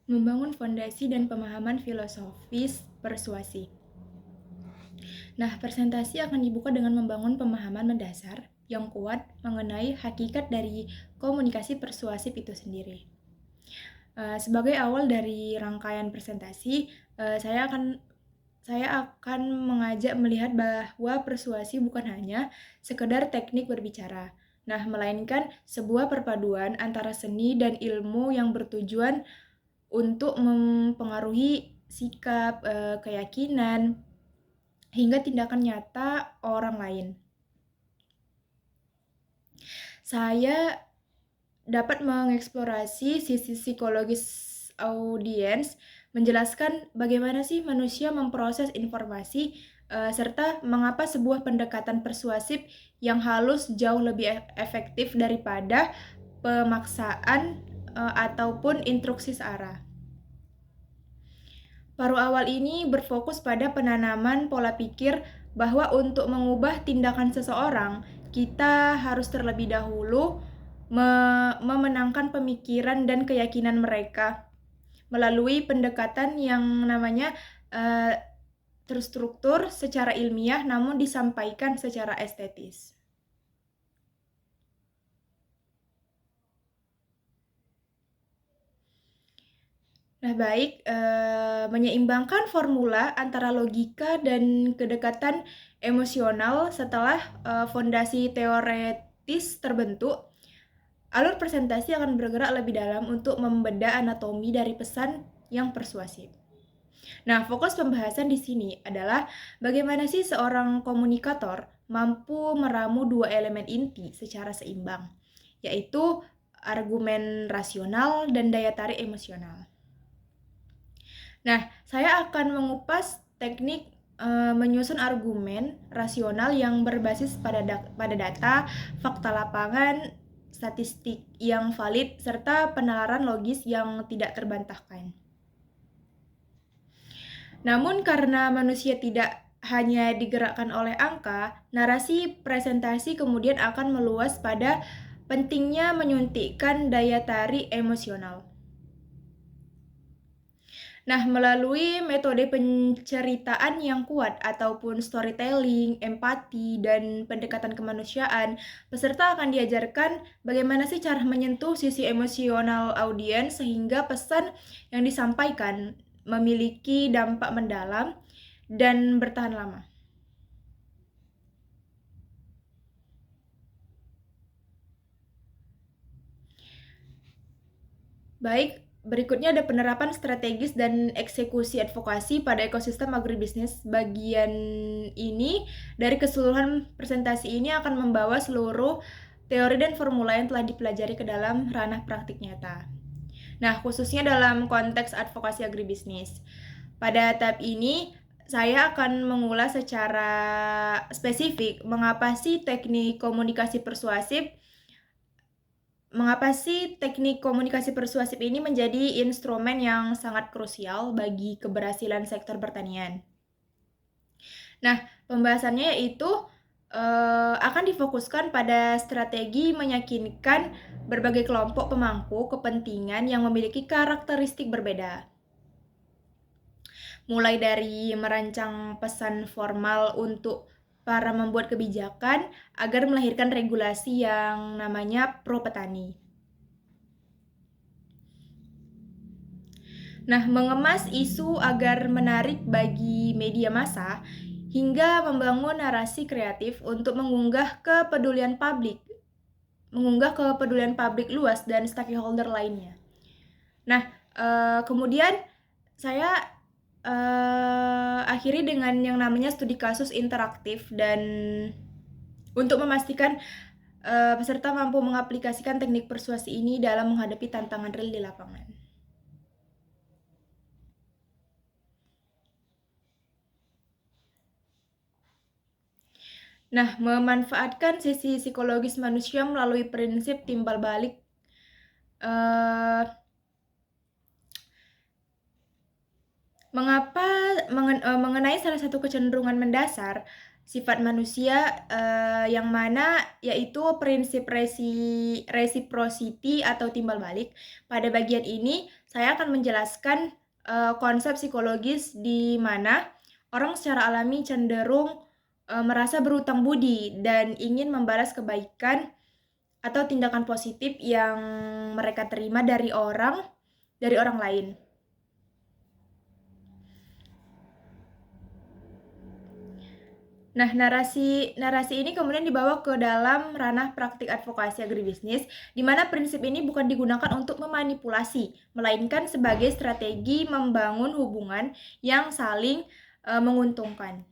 Membangun fondasi dan pemahaman filosofis persuasi. Nah, presentasi akan dibuka dengan membangun pemahaman mendasar yang kuat mengenai hakikat dari komunikasi persuasif itu sendiri. Sebagai awal dari rangkaian presentasi, saya akan mengajak melihat bahwa persuasi bukan hanya sekedar teknik berbicara, melainkan sebuah perpaduan antara seni dan ilmu yang bertujuan untuk mempengaruhi sikap, keyakinan, hingga tindakan nyata orang lain. Saya dapat mengeksplorasi sisi psikologis audiens, menjelaskan bagaimana sih manusia memproses informasi, serta mengapa sebuah pendekatan persuasif yang halus jauh lebih efektif daripada pemaksaan ataupun instruksi searah. Paruh awal ini berfokus pada penanaman pola pikir bahwa untuk mengubah tindakan seseorang, kita harus terlebih dahulu memenangkan pemikiran dan keyakinan mereka melalui pendekatan yang namanya terstruktur secara ilmiah namun disampaikan secara estetis. Menyeimbangkan formula antara logika dan kedekatan emosional setelah fondasi teoretis terbentuk, alur presentasi akan bergerak lebih dalam untuk membedah anatomi dari pesan yang persuasif. Nah, fokus pembahasan di sini adalah bagaimana sih seorang komunikator mampu meramu dua elemen inti secara seimbang, yaitu argumen rasional dan daya tarik emosional. Nah, saya akan mengupas teknik menyusun argumen rasional yang berbasis pada data, fakta lapangan, statistik yang valid, serta penalaran logis yang tidak terbantahkan. Namun karena manusia tidak hanya digerakkan oleh angka, narasi presentasi kemudian akan meluas pada pentingnya menyuntikkan daya tarik emosional. Nah, melalui metode penceritaan yang kuat ataupun storytelling, empati, dan pendekatan kemanusiaan, peserta akan diajarkan bagaimana sih cara menyentuh sisi emosional audiens sehingga pesan yang disampaikan memiliki dampak mendalam dan bertahan lama. Baik, berikutnya ada penerapan strategis dan eksekusi advokasi pada ekosistem agribisnis. Bagian ini dari keseluruhan presentasi ini akan membawa seluruh teori dan formula yang telah dipelajari ke dalam ranah praktik nyata. Nah, khususnya dalam konteks advokasi agribisnis. Pada tahap ini, saya akan mengulas secara spesifik mengapa sih teknik komunikasi persuasif persuasif ini menjadi instrumen yang sangat krusial bagi keberhasilan sektor pertanian. Nah, pembahasannya yaitu akan difokuskan pada strategi meyakinkan berbagai kelompok pemangku kepentingan yang memiliki karakteristik berbeda. Mulai dari merancang pesan formal untuk para membuat kebijakan agar melahirkan regulasi yang namanya pro petani. Nah, mengemas isu agar menarik bagi media massa hingga membangun narasi kreatif untuk mengunggah kepedulian publik luas dan stakeholder lainnya. Nah, kemudian saya akhiri dengan yang namanya studi kasus interaktif dan untuk memastikan peserta mampu mengaplikasikan teknik persuasi ini dalam menghadapi tantangan real di lapangan. Nah, memanfaatkan sisi psikologis manusia melalui prinsip timbal balik mengenai salah satu kecenderungan mendasar sifat manusia, yang mana yaitu prinsip reciprocity atau timbal balik. Pada bagian ini, saya akan menjelaskan konsep psikologis di mana orang secara alami cenderung merasa berutang budi dan ingin membalas kebaikan atau tindakan positif yang mereka terima dari orang lain. Nah, narasi ini kemudian dibawa ke dalam ranah praktik advokasi agribisnis, di mana prinsip ini bukan digunakan untuk memanipulasi, melainkan sebagai strategi membangun hubungan yang saling menguntungkan.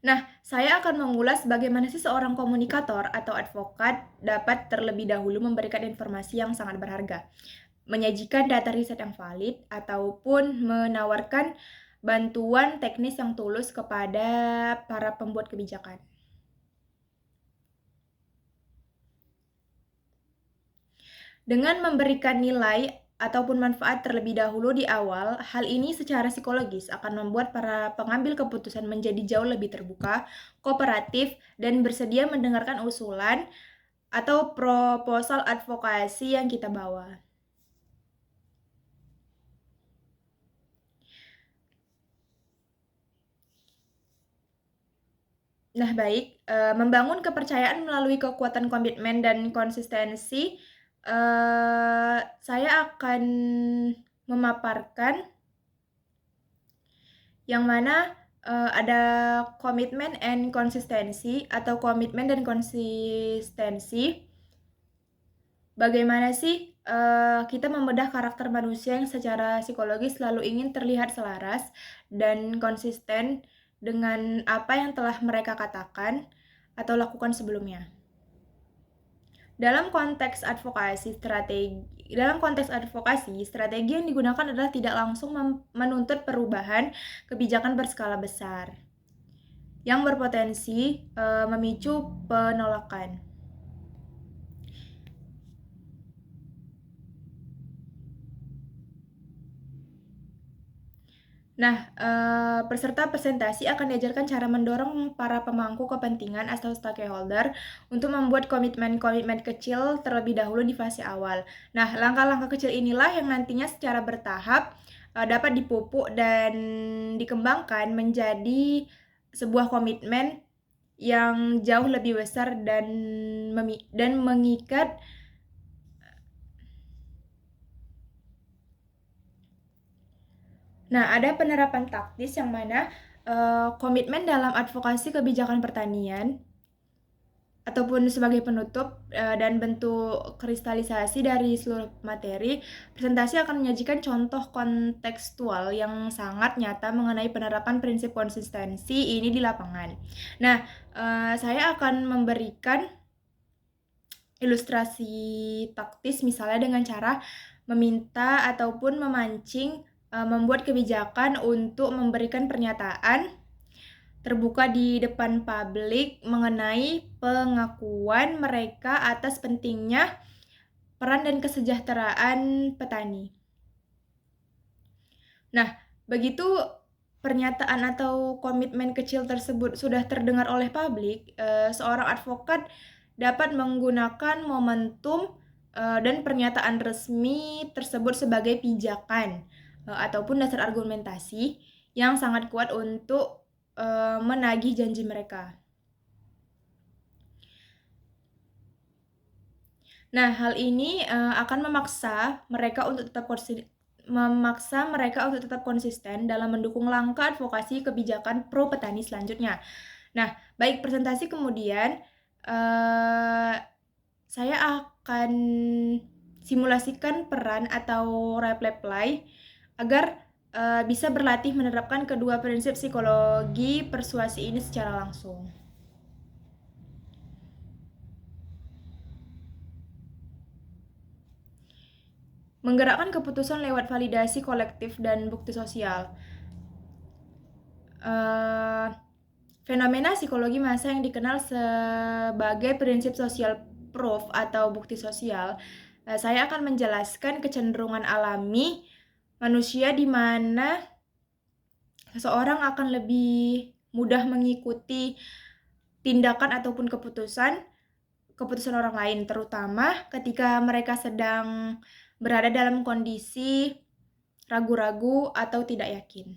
Nah, saya akan mengulas bagaimana sih seorang komunikator atau advokat dapat terlebih dahulu memberikan informasi yang sangat berharga, menyajikan data riset yang valid, ataupun menawarkan bantuan teknis yang tulus kepada para pembuat kebijakan. Dengan memberikan nilai ataupun manfaat terlebih dahulu di awal, hal ini secara psikologis akan membuat para pengambil keputusan menjadi jauh lebih terbuka, kooperatif, dan bersedia mendengarkan usulan atau proposal advokasi yang kita bawa. Nah, baik, membangun kepercayaan melalui kekuatan komitmen dan konsistensi, saya akan memaparkan yang mana ada komitmen and konsistensi atau komitmen dan konsistensi. Bagaimana sih kita membedah karakter manusia yang secara psikologis selalu ingin terlihat selaras dan konsisten dengan apa yang telah mereka katakan atau lakukan sebelumnya. Dalam konteks advokasi, strategi yang digunakan adalah tidak langsung menuntut perubahan kebijakan berskala besar yang berpotensi memicu penolakan. Nah, peserta presentasi akan diajarkan cara mendorong para pemangku kepentingan atau stakeholder untuk membuat komitmen-komitmen kecil terlebih dahulu di fase awal. Nah, langkah-langkah kecil inilah yang nantinya secara bertahap dapat dipupuk dan dikembangkan menjadi sebuah komitmen yang jauh lebih besar dan mengikat. Nah, ada penerapan taktis yang mana komitmen dalam advokasi kebijakan pertanian ataupun sebagai penutup dan bentuk kristalisasi dari seluruh materi, presentasi akan menyajikan contoh kontekstual yang sangat nyata mengenai penerapan prinsip konsistensi ini di lapangan. Nah, saya akan memberikan ilustrasi taktis misalnya dengan cara meminta ataupun memancing membuat kebijakan untuk memberikan pernyataan terbuka di depan publik mengenai pengakuan mereka atas pentingnya peran dan kesejahteraan petani. Nah, begitu pernyataan atau komitmen kecil tersebut sudah terdengar oleh publik, seorang advokat dapat menggunakan momentum dan pernyataan resmi tersebut sebagai pijakan ataupun dasar argumentasi yang sangat kuat untuk menagih janji mereka. Nah, hal ini akan memaksa mereka untuk tetap konsisten dalam mendukung langkah advokasi kebijakan pro petani selanjutnya. Nah, baik presentasi kemudian saya akan simulasikan peran atau reply agar bisa berlatih menerapkan kedua prinsip psikologi persuasi ini secara langsung. Menggerakkan keputusan lewat validasi kolektif dan bukti sosial. Fenomena psikologi massa yang dikenal sebagai prinsip social proof atau bukti sosial Saya akan menjelaskan kecenderungan alami manusia di mana seseorang akan lebih mudah mengikuti tindakan ataupun keputusan orang lain, terutama ketika mereka sedang berada dalam kondisi ragu-ragu atau tidak yakin.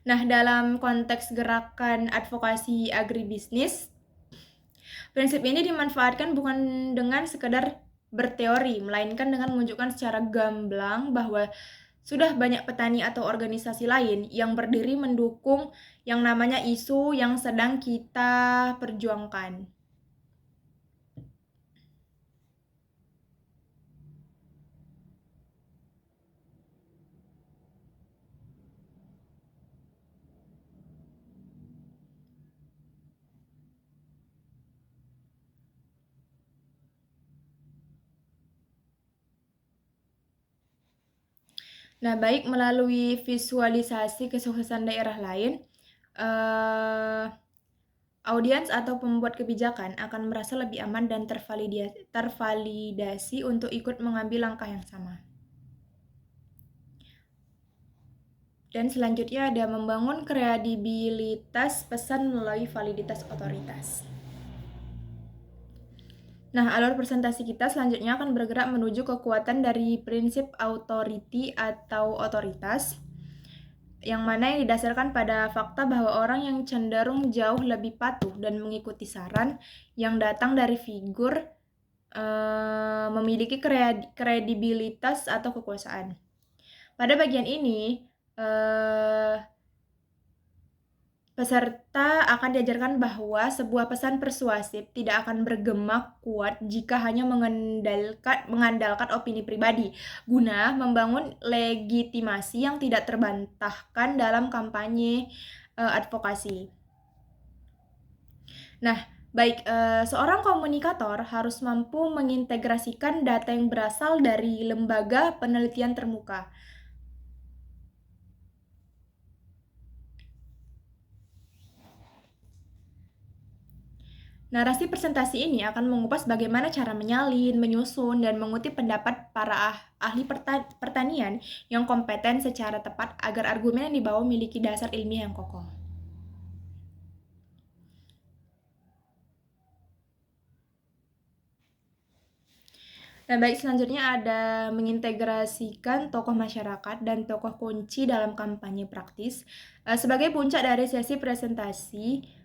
Nah, dalam konteks gerakan advokasi agribisnis, prinsip ini dimanfaatkan bukan dengan sekedar berteori, melainkan dengan menunjukkan secara gamblang bahwa sudah banyak petani atau organisasi lain yang berdiri mendukung yang namanya isu yang sedang kita perjuangkan. Nah, baik melalui visualisasi kesuksesan daerah lain, audiens atau pembuat kebijakan akan merasa lebih aman dan tervalidasi untuk ikut mengambil langkah yang sama. Dan selanjutnya ada membangun kredibilitas pesan melalui validitas otoritas. Nah, alur presentasi kita selanjutnya akan bergerak menuju kekuatan dari prinsip authority atau otoritas, yang mana yang didasarkan pada fakta bahwa orang yang cenderung jauh lebih patuh dan mengikuti saran yang datang dari figur memiliki kredibilitas atau kekuasaan. Pada bagian ini, peserta akan diajarkan bahwa sebuah pesan persuasif tidak akan bergema kuat jika hanya mengandalkan opini pribadi, guna membangun legitimasi yang tidak terbantahkan dalam kampanye advokasi. Nah, baik, seorang komunikator harus mampu mengintegrasikan data yang berasal dari lembaga penelitian terbuka. Narasi presentasi ini akan mengupas bagaimana cara menyalin, menyusun, dan mengutip pendapat para ahli pertanian yang kompeten secara tepat agar argumen yang dibawa memiliki dasar ilmiah yang kokoh. Nah, baik, selanjutnya ada mengintegrasikan tokoh masyarakat dan tokoh kunci dalam kampanye praktis. Sebagai puncak dari sesi presentasi,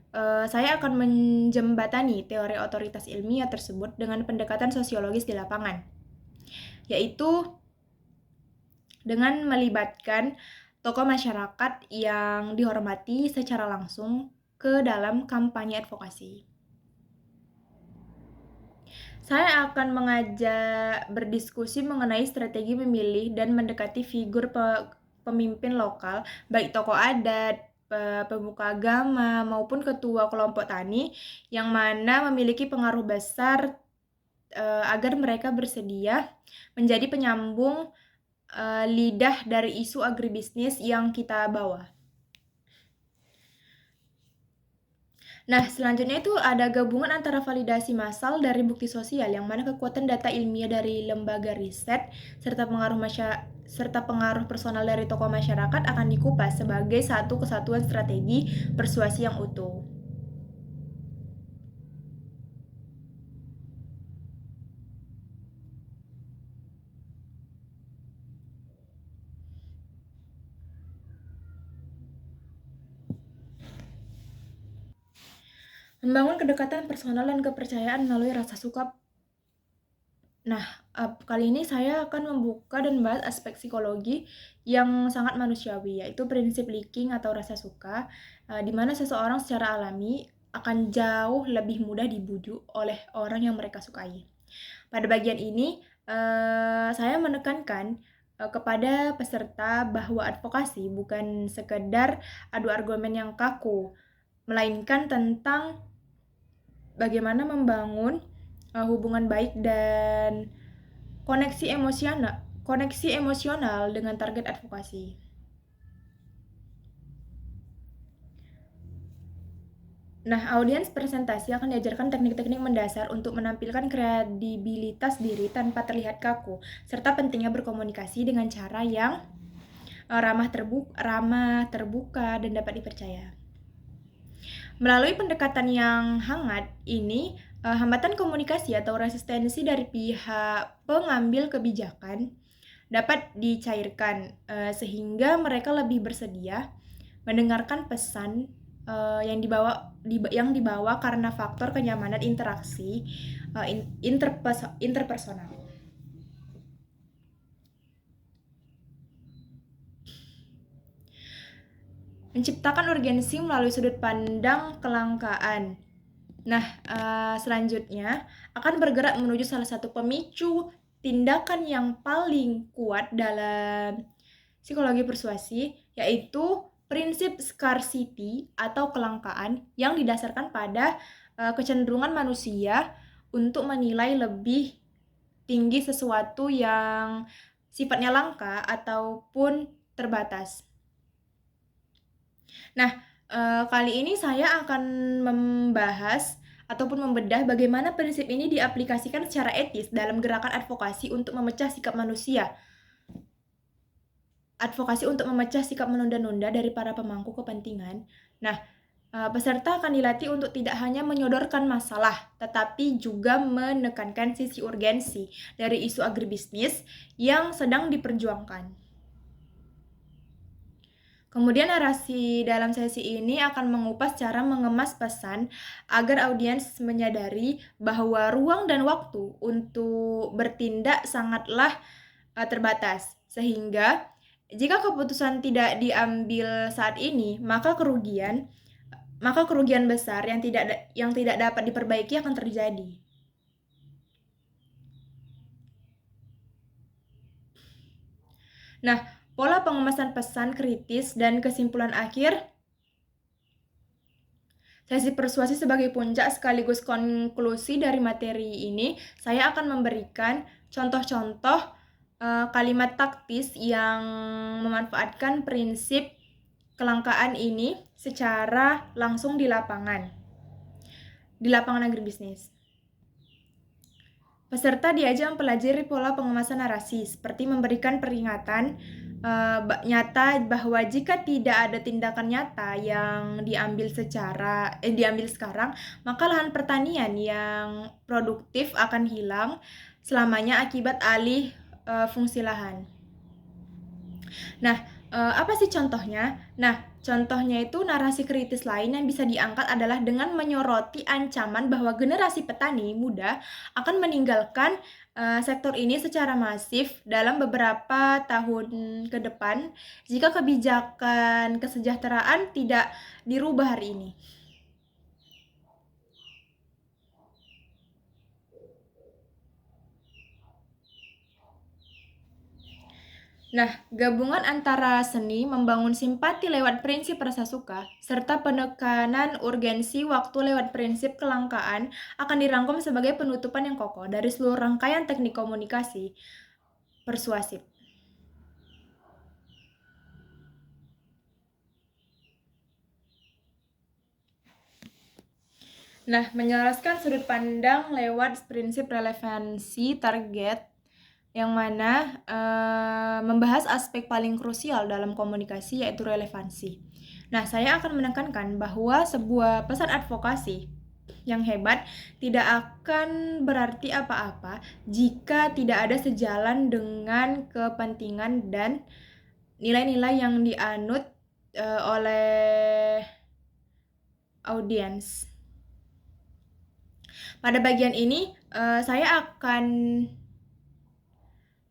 saya akan menjembatani teori otoritas ilmiah tersebut dengan pendekatan sosiologis di lapangan, yaitu dengan melibatkan tokoh masyarakat yang dihormati secara langsung ke dalam kampanye advokasi. Saya akan mengajak berdiskusi mengenai strategi memilih dan mendekati figur pemimpin lokal, baik tokoh adat, pemuka agama, maupun ketua kelompok tani, yang mana memiliki pengaruh besar agar mereka bersedia menjadi penyambung lidah dari isu agribisnis yang kita bawa. Nah, selanjutnya itu ada gabungan antara validasi massal dari bukti sosial, yang mana kekuatan data ilmiah dari lembaga riset serta pengaruh personal dari tokoh masyarakat akan dikupas sebagai satu kesatuan strategi persuasi yang utuh. Membangun kedekatan personal dan kepercayaan melalui rasa suka. Nah, kali ini saya akan membuka dan membahas aspek psikologi yang sangat manusiawi, yaitu prinsip liking atau rasa suka, di mana seseorang secara alami akan jauh lebih mudah dibujuk oleh orang yang mereka sukai. Pada bagian ini, saya menekankan kepada peserta bahwa advokasi bukan sekedar adu argumen yang kaku, melainkan tentang bagaimana membangun hubungan baik dan koneksi emosional dengan target advokasi. Nah, audiens presentasi akan diajarkan teknik-teknik mendasar untuk menampilkan kredibilitas diri tanpa terlihat kaku, serta pentingnya berkomunikasi dengan cara yang ramah terbuka, dan dapat dipercaya. Melalui pendekatan yang hangat ini, hambatan komunikasi atau resistensi dari pihak pengambil kebijakan dapat dicairkan, sehingga mereka lebih bersedia mendengarkan pesan yang dibawa karena faktor kenyamanan interaksi interpersonal. Menciptakan urgensi melalui sudut pandang kelangkaan. Nah, selanjutnya akan bergerak menuju salah satu pemicu tindakan yang paling kuat dalam psikologi persuasi, yaitu prinsip scarcity atau kelangkaan yang didasarkan pada kecenderungan manusia untuk menilai lebih tinggi sesuatu yang sifatnya langka ataupun terbatas. Nah, kali ini saya akan membahas ataupun membedah bagaimana prinsip ini diaplikasikan secara etis dalam gerakan advokasi untuk memecah sikap manusia. Advokasi untuk memecah sikap menunda-nunda dari para pemangku kepentingan. Nah, peserta akan dilatih untuk tidak hanya menyodorkan masalah, tetapi juga menekankan sisi urgensi dari isu agribisnis yang sedang diperjuangkan. Kemudian narasi dalam sesi ini akan mengupas cara mengemas pesan agar audiens menyadari bahwa ruang dan waktu untuk bertindak sangatlah terbatas. Sehingga jika keputusan tidak diambil saat ini, maka kerugian besar yang tidak dapat diperbaiki akan terjadi. Nah, pola pengemasan pesan kritis dan kesimpulan akhir sesi persuasi sebagai puncak sekaligus konklusi dari materi ini, saya akan memberikan contoh-contoh kalimat taktis yang memanfaatkan prinsip kelangkaan ini secara langsung di lapangan agribisnis. Peserta diajak mempelajari pola pengemasan narasi, seperti memberikan peringatan nyata bahwa jika tidak ada tindakan nyata yang diambil sekarang, maka lahan pertanian yang produktif akan hilang selamanya akibat alih fungsi lahan. Nah, apa sih contohnya? Nah, contohnya itu narasi kritis lain yang bisa diangkat adalah dengan menyoroti ancaman bahwa generasi petani muda akan meninggalkan sektor ini secara masif dalam beberapa tahun ke depan jika kebijakan kesejahteraan tidak dirubah hari ini. Nah, gabungan antara seni membangun simpati lewat prinsip rasa suka, serta penekanan urgensi waktu lewat prinsip kelangkaan akan dirangkum sebagai penutupan yang kokoh dari seluruh rangkaian teknik komunikasi persuasif. Nah, menjelaskan sudut pandang lewat prinsip relevansi target yang mana membahas aspek paling krusial dalam komunikasi, yaitu relevansi. Nah, saya akan menekankan bahwa sebuah pesan advokasi yang hebat tidak akan berarti apa-apa jika tidak ada sejalan dengan kepentingan dan nilai-nilai yang dianut oleh audiens. Pada bagian ini,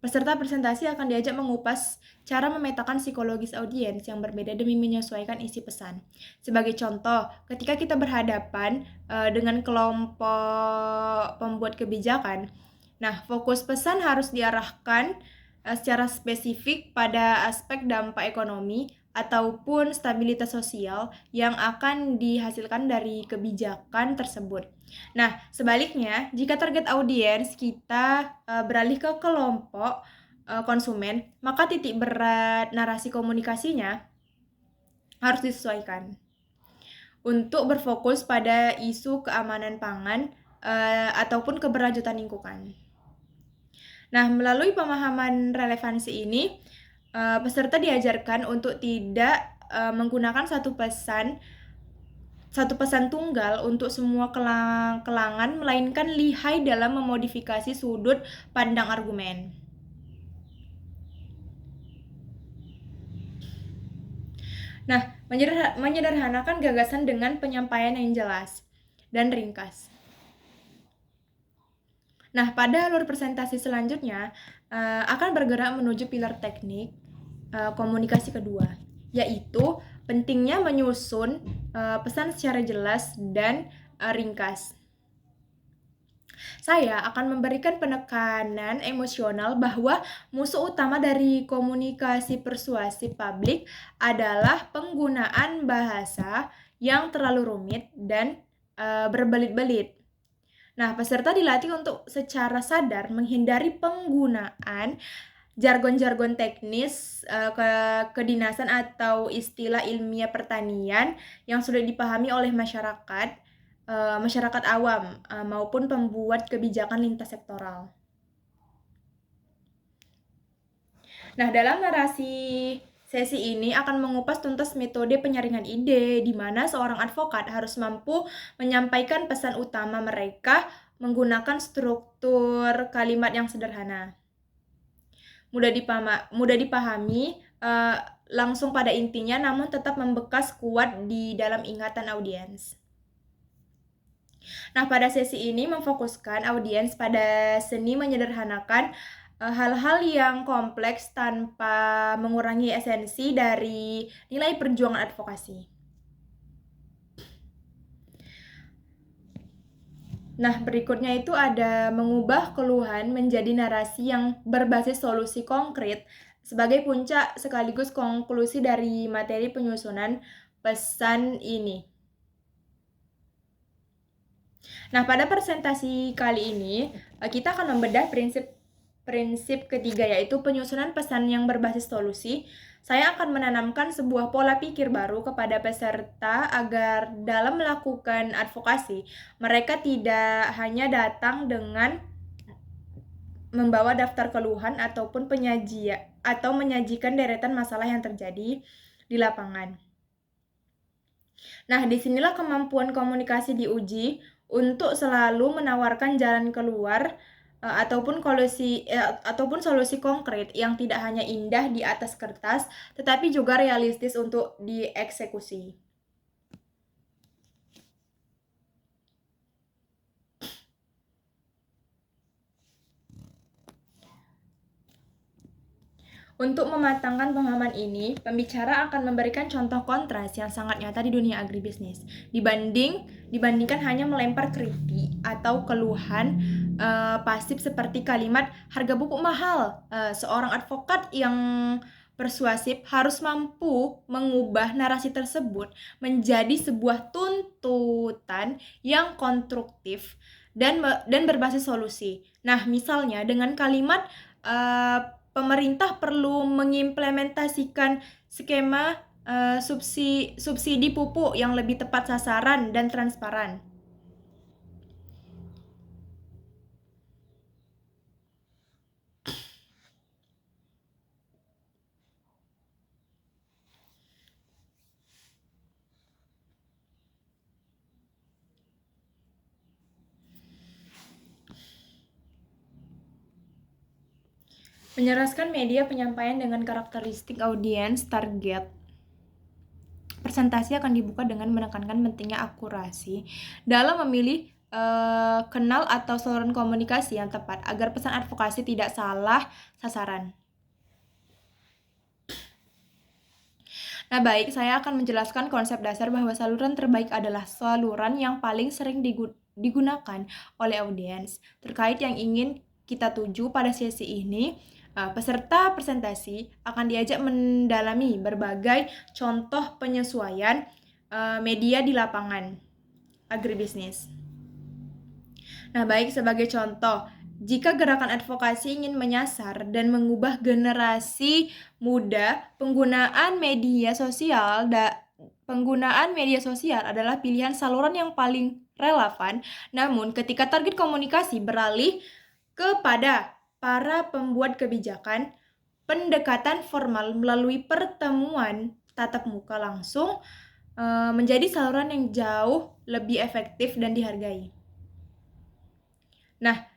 peserta presentasi akan diajak mengupas cara memetakan psikologis audiens yang berbeda demi menyesuaikan isi pesan. Sebagai contoh, ketika kita berhadapan dengan kelompok pembuat kebijakan, nah fokus pesan harus diarahkan secara spesifik pada aspek dampak ekonomi ataupun stabilitas sosial yang akan dihasilkan dari kebijakan tersebut. Nah, sebaliknya, jika target audiens kita beralih ke kelompok konsumen, maka titik berat narasi komunikasinya harus disesuaikan. untuk berfokus pada isu keamanan pangan ataupun keberlanjutan lingkungan. Nah, melalui pemahaman relevansi ini, peserta diajarkan untuk tidak menggunakan satu pesan tunggal untuk semua kelangan, melainkan lihai dalam memodifikasi sudut pandang argumen. Nah, menyederhanakan gagasan dengan penyampaian yang jelas dan ringkas. Nah, pada alur presentasi selanjutnya akan bergerak menuju pilar teknik komunikasi kedua, yaitu pentingnya menyusun pesan secara jelas dan ringkas. Saya akan memberikan penekanan emosional bahwa musuh utama dari komunikasi persuasif publik adalah penggunaan bahasa yang terlalu rumit dan berbelit-belit. Nah, peserta dilatih untuk secara sadar menghindari penggunaan jargon-jargon teknis, kedinasan atau istilah ilmiah pertanian yang sudah dipahami oleh masyarakat awam maupun pembuat kebijakan lintas sektoral. Nah, dalam narasi sesi ini akan mengupas tuntas metode penyaringan ide, di mana seorang advokat harus mampu menyampaikan pesan utama mereka menggunakan struktur kalimat yang sederhana, mudah dipahami, langsung pada intinya, namun tetap membekas kuat di dalam ingatan audiens. Nah, pada sesi ini memfokuskan audiens pada seni menyederhanakan hal-hal yang kompleks tanpa mengurangi esensi dari nilai perjuangan advokasi. Nah, berikutnya itu ada mengubah keluhan menjadi narasi yang berbasis solusi konkret sebagai puncak sekaligus konklusi dari materi penyusunan pesan ini. Nah, pada presentasi kali ini, kita akan membedah prinsip ketiga, yaitu penyusunan pesan yang berbasis solusi. Saya akan menanamkan sebuah pola pikir baru kepada peserta agar dalam melakukan advokasi, mereka tidak hanya datang dengan membawa daftar keluhan ataupun menyajikan deretan masalah yang terjadi di lapangan. Nah, disinilah kemampuan komunikasi diuji untuk selalu menawarkan jalan keluar ataupun solusi konkret yang tidak hanya indah di atas kertas, tetapi juga realistis untuk dieksekusi. Untuk mematangkan pemahaman ini, pembicara akan memberikan contoh kontras yang sangat nyata di dunia agribisnis. Dibandingkan hanya melempar kritik atau keluhan pasif seperti kalimat harga pupuk mahal, seorang advokat yang persuasif harus mampu mengubah narasi tersebut menjadi sebuah tuntutan yang konstruktif dan berbasis solusi. Nah, misalnya dengan kalimat pemerintah perlu mengimplementasikan skema subsidi pupuk yang lebih tepat sasaran dan transparan. Menjelaskan media penyampaian dengan karakteristik audiens target. Presentasi akan dibuka dengan menekankan pentingnya akurasi dalam memilih kanal atau saluran komunikasi yang tepat agar pesan advokasi tidak salah sasaran. Nah, baik, saya akan menjelaskan konsep dasar bahwa saluran terbaik adalah saluran yang paling sering digunakan oleh audiens. Terkait yang ingin kita tuju pada sesi ini, peserta presentasi akan diajak mendalami berbagai contoh penyesuaian media di lapangan agribisnis. Nah, baik, sebagai contoh, jika gerakan advokasi ingin menyasar dan mengubah generasi muda, penggunaan media sosial Penggunaan media sosial adalah pilihan saluran yang paling relevan, namun ketika target komunikasi beralih kepada para pembuat kebijakan, pendekatan formal melalui pertemuan tatap muka langsung menjadi saluran yang jauh lebih efektif dan dihargai. Nah,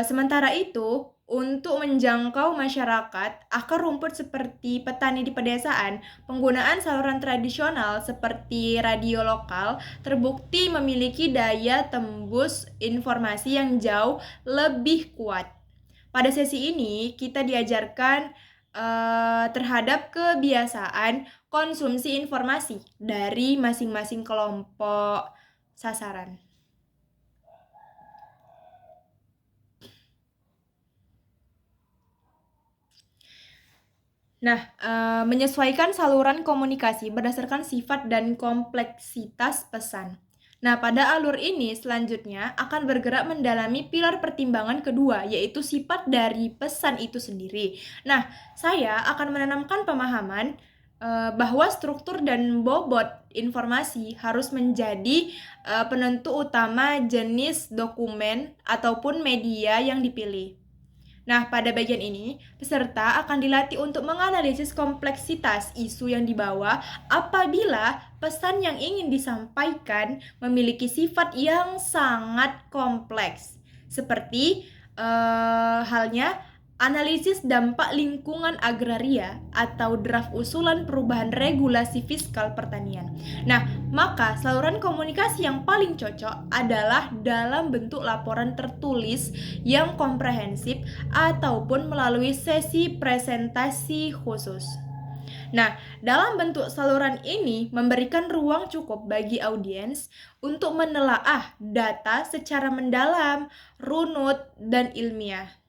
sementara itu, untuk menjangkau masyarakat, akar rumput seperti petani di pedesaan, penggunaan saluran tradisional seperti radio lokal terbukti memiliki daya tembus informasi yang jauh lebih kuat. Pada sesi ini, kita diajarkan terhadap kebiasaan konsumsi informasi dari masing-masing kelompok sasaran. Nah, menyesuaikan saluran komunikasi berdasarkan sifat dan kompleksitas pesan. Nah, pada alur ini selanjutnya akan bergerak mendalami pilar pertimbangan kedua, yaitu sifat dari pesan itu sendiri. Nah, saya akan menanamkan pemahaman bahwa struktur dan bobot informasi harus menjadi penentu utama jenis dokumen ataupun media yang dipilih. Nah, pada bagian ini, peserta akan dilatih untuk menganalisis kompleksitas isu yang dibawa apabila pesan yang ingin disampaikan memiliki sifat yang sangat kompleks. Seperti halnya analisis dampak lingkungan agraria atau draft usulan perubahan regulasi fiskal pertanian. Nah, maka saluran komunikasi yang paling cocok adalah dalam bentuk laporan tertulis yang komprehensif ataupun melalui sesi presentasi khusus. Nah, dalam bentuk saluran ini memberikan ruang cukup bagi audiens untuk menelaah data secara mendalam, runut, dan ilmiah.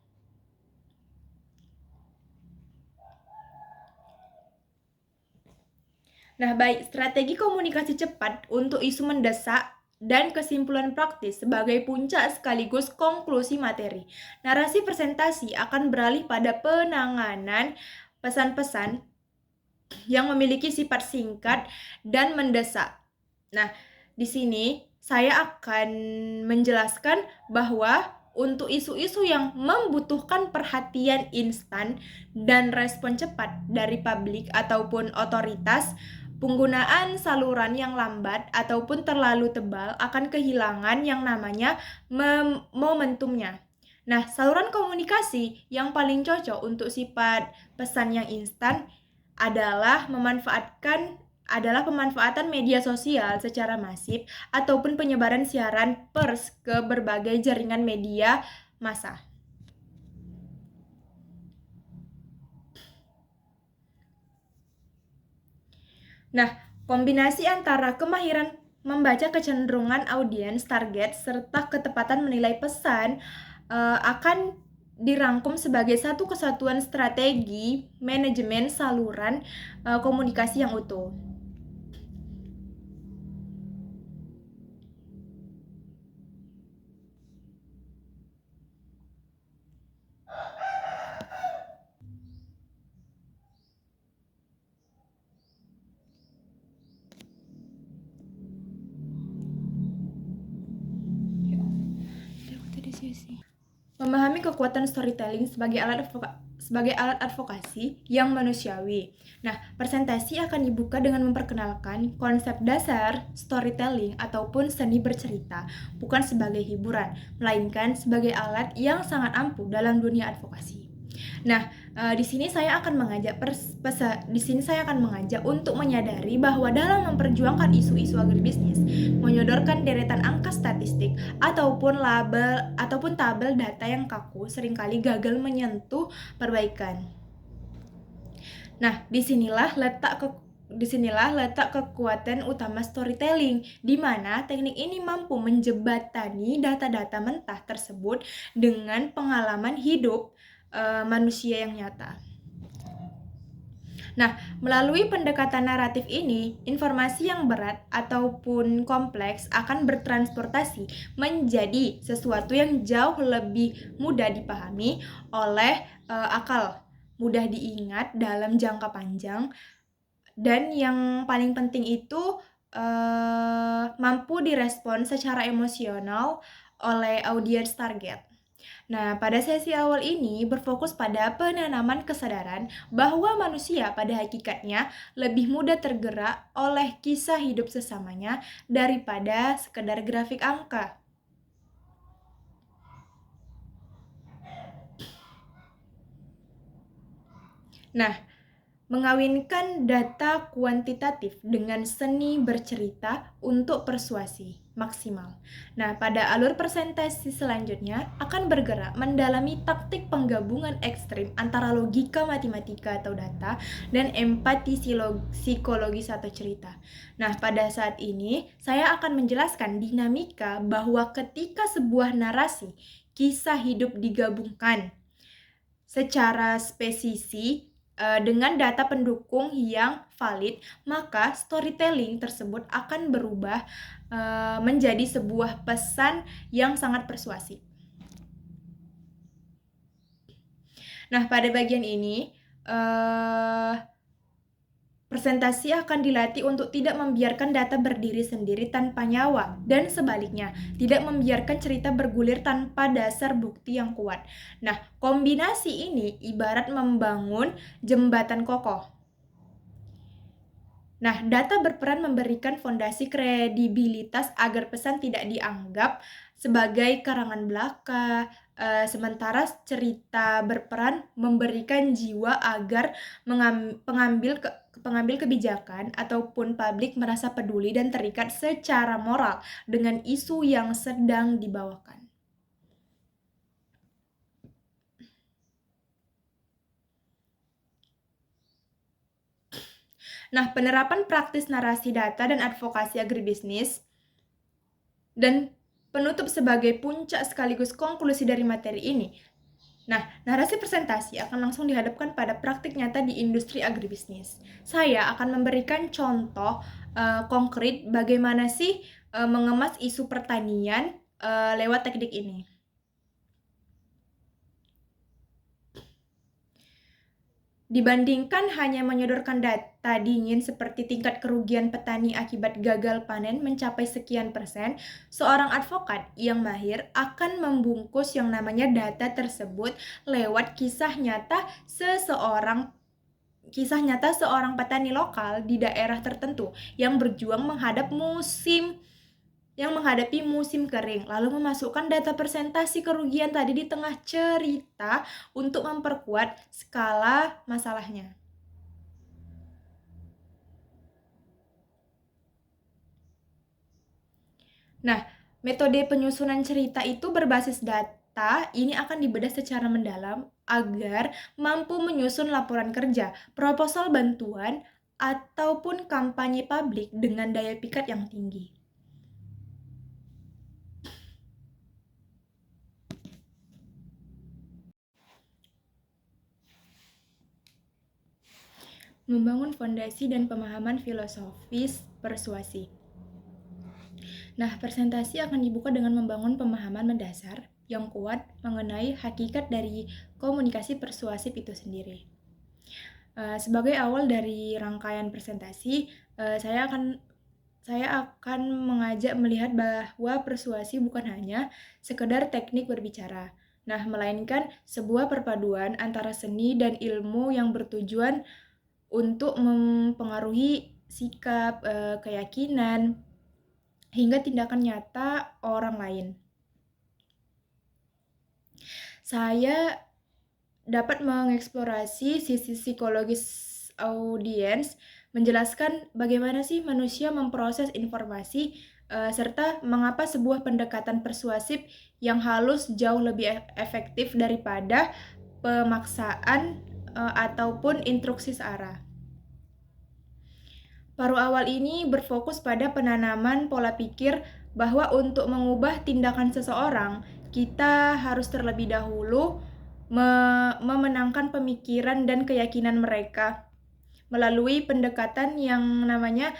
Nah, baik, strategi komunikasi cepat untuk isu mendesak dan kesimpulan praktis sebagai puncak sekaligus konklusi materi. Narasi presentasi akan beralih pada penanganan pesan-pesan yang memiliki sifat singkat dan mendesak. Nah, di sini saya akan menjelaskan bahwa untuk isu-isu yang membutuhkan perhatian instan dan respon cepat dari publik ataupun otoritas, penggunaan saluran yang lambat ataupun terlalu tebal akan kehilangan yang namanya momentumnya. Nah, saluran komunikasi yang paling cocok untuk sifat pesan yang instan adalah pemanfaatan media sosial secara masif ataupun penyebaran siaran pers ke berbagai jaringan media massa. Nah, kombinasi antara kemahiran membaca kecenderungan audiens target serta ketepatan menilai pesan akan dirangkum sebagai satu kesatuan strategi manajemen saluran komunikasi yang utuh. Memahami kekuatan storytelling sebagai alat advokasi yang manusiawi. Nah, presentasi akan dibuka dengan memperkenalkan konsep dasar storytelling ataupun seni bercerita, bukan sebagai hiburan, melainkan sebagai alat yang sangat ampuh dalam dunia advokasi. Nah, di sini saya akan mengajak untuk menyadari bahwa dalam memperjuangkan isu-isu agribisnis, menyodorkan deretan angka statistik ataupun tabel data yang kaku seringkali gagal menyentuh perbaikan. Nah, disinilah letak kekuatan utama storytelling, di mana teknik ini mampu menjebatani data-data mentah tersebut dengan pengalaman hidup manusia yang nyata. Nah, melalui pendekatan naratif ini, informasi yang berat ataupun kompleks akan bertransportasi menjadi sesuatu yang jauh lebih mudah dipahami oleh akal, mudah diingat dalam jangka panjang, Dan yang paling penting itu mampu direspon secara emosional oleh audiens target. Nah, pada sesi awal ini berfokus pada penanaman kesadaran bahwa manusia pada hakikatnya lebih mudah tergerak oleh kisah hidup sesamanya daripada sekedar grafik angka. Nah, mengawinkan data kuantitatif dengan seni bercerita untuk persuasi maksimal. Nah, pada alur presentasi selanjutnya akan bergerak mendalami taktik penggabungan ekstrim antara logika matematika atau data dan empati psikologis atau cerita. Nah, pada saat ini saya akan menjelaskan dinamika bahwa ketika sebuah narasi kisah hidup digabungkan secara spesifik dengan data pendukung yang valid, maka storytelling tersebut akan berubah menjadi sebuah pesan yang sangat persuasif. Nah, pada bagian ini presentasi akan dilatih untuk tidak membiarkan data berdiri sendiri tanpa nyawa, dan sebaliknya, tidak membiarkan cerita bergulir tanpa dasar bukti yang kuat. Nah, kombinasi ini ibarat membangun jembatan kokoh. Nah, data berperan memberikan fondasi kredibilitas agar pesan tidak dianggap sebagai karangan belaka, sementara cerita berperan memberikan jiwa agar pengambil kebijakan ataupun publik merasa peduli dan terikat secara moral dengan isu yang sedang dibawakan. Nah, penerapan praktis narasi data dan advokasi agribisnis dan penutup sebagai puncak sekaligus konklusi dari materi ini. Nah, narasi presentasi akan langsung dihadapkan pada praktik nyata di industri agribisnis. Saya akan memberikan contoh konkret bagaimana sih mengemas isu pertanian lewat teknik ini. Dibandingkan hanya menyodorkan data dingin seperti tingkat kerugian petani akibat gagal panen mencapai sekian persen, seorang advokat yang mahir akan membungkus yang namanya data tersebut lewat kisah nyata seorang petani lokal di daerah tertentu yang berjuang menghadapi musim kering, lalu memasukkan data presentasi kerugian tadi di tengah cerita untuk memperkuat skala masalahnya. Nah, metode penyusunan cerita itu berbasis data, ini akan dibedah secara mendalam agar mampu menyusun laporan kerja, proposal bantuan, ataupun kampanye publik dengan daya pikat yang tinggi. Membangun fondasi dan pemahaman filosofis persuasi. Nah, presentasi akan dibuka dengan membangun pemahaman mendasar yang kuat mengenai hakikat dari komunikasi persuasif itu sendiri. Sebagai awal dari rangkaian presentasi, saya akan mengajak melihat bahwa persuasi bukan hanya sekedar teknik berbicara, nah melainkan sebuah perpaduan antara seni dan ilmu yang bertujuan untuk mempengaruhi sikap, keyakinan, hingga tindakan nyata orang lain. Saya dapat mengeksplorasi sisi psikologis audiens, menjelaskan bagaimana sih manusia memproses informasi, serta mengapa sebuah pendekatan persuasif yang halus jauh lebih efektif daripada pemaksaan ataupun instruksi searah. Paruh awal ini berfokus pada penanaman pola pikir bahwa untuk mengubah tindakan seseorang, kita harus terlebih dahulu memenangkan pemikiran dan keyakinan mereka melalui pendekatan yang namanya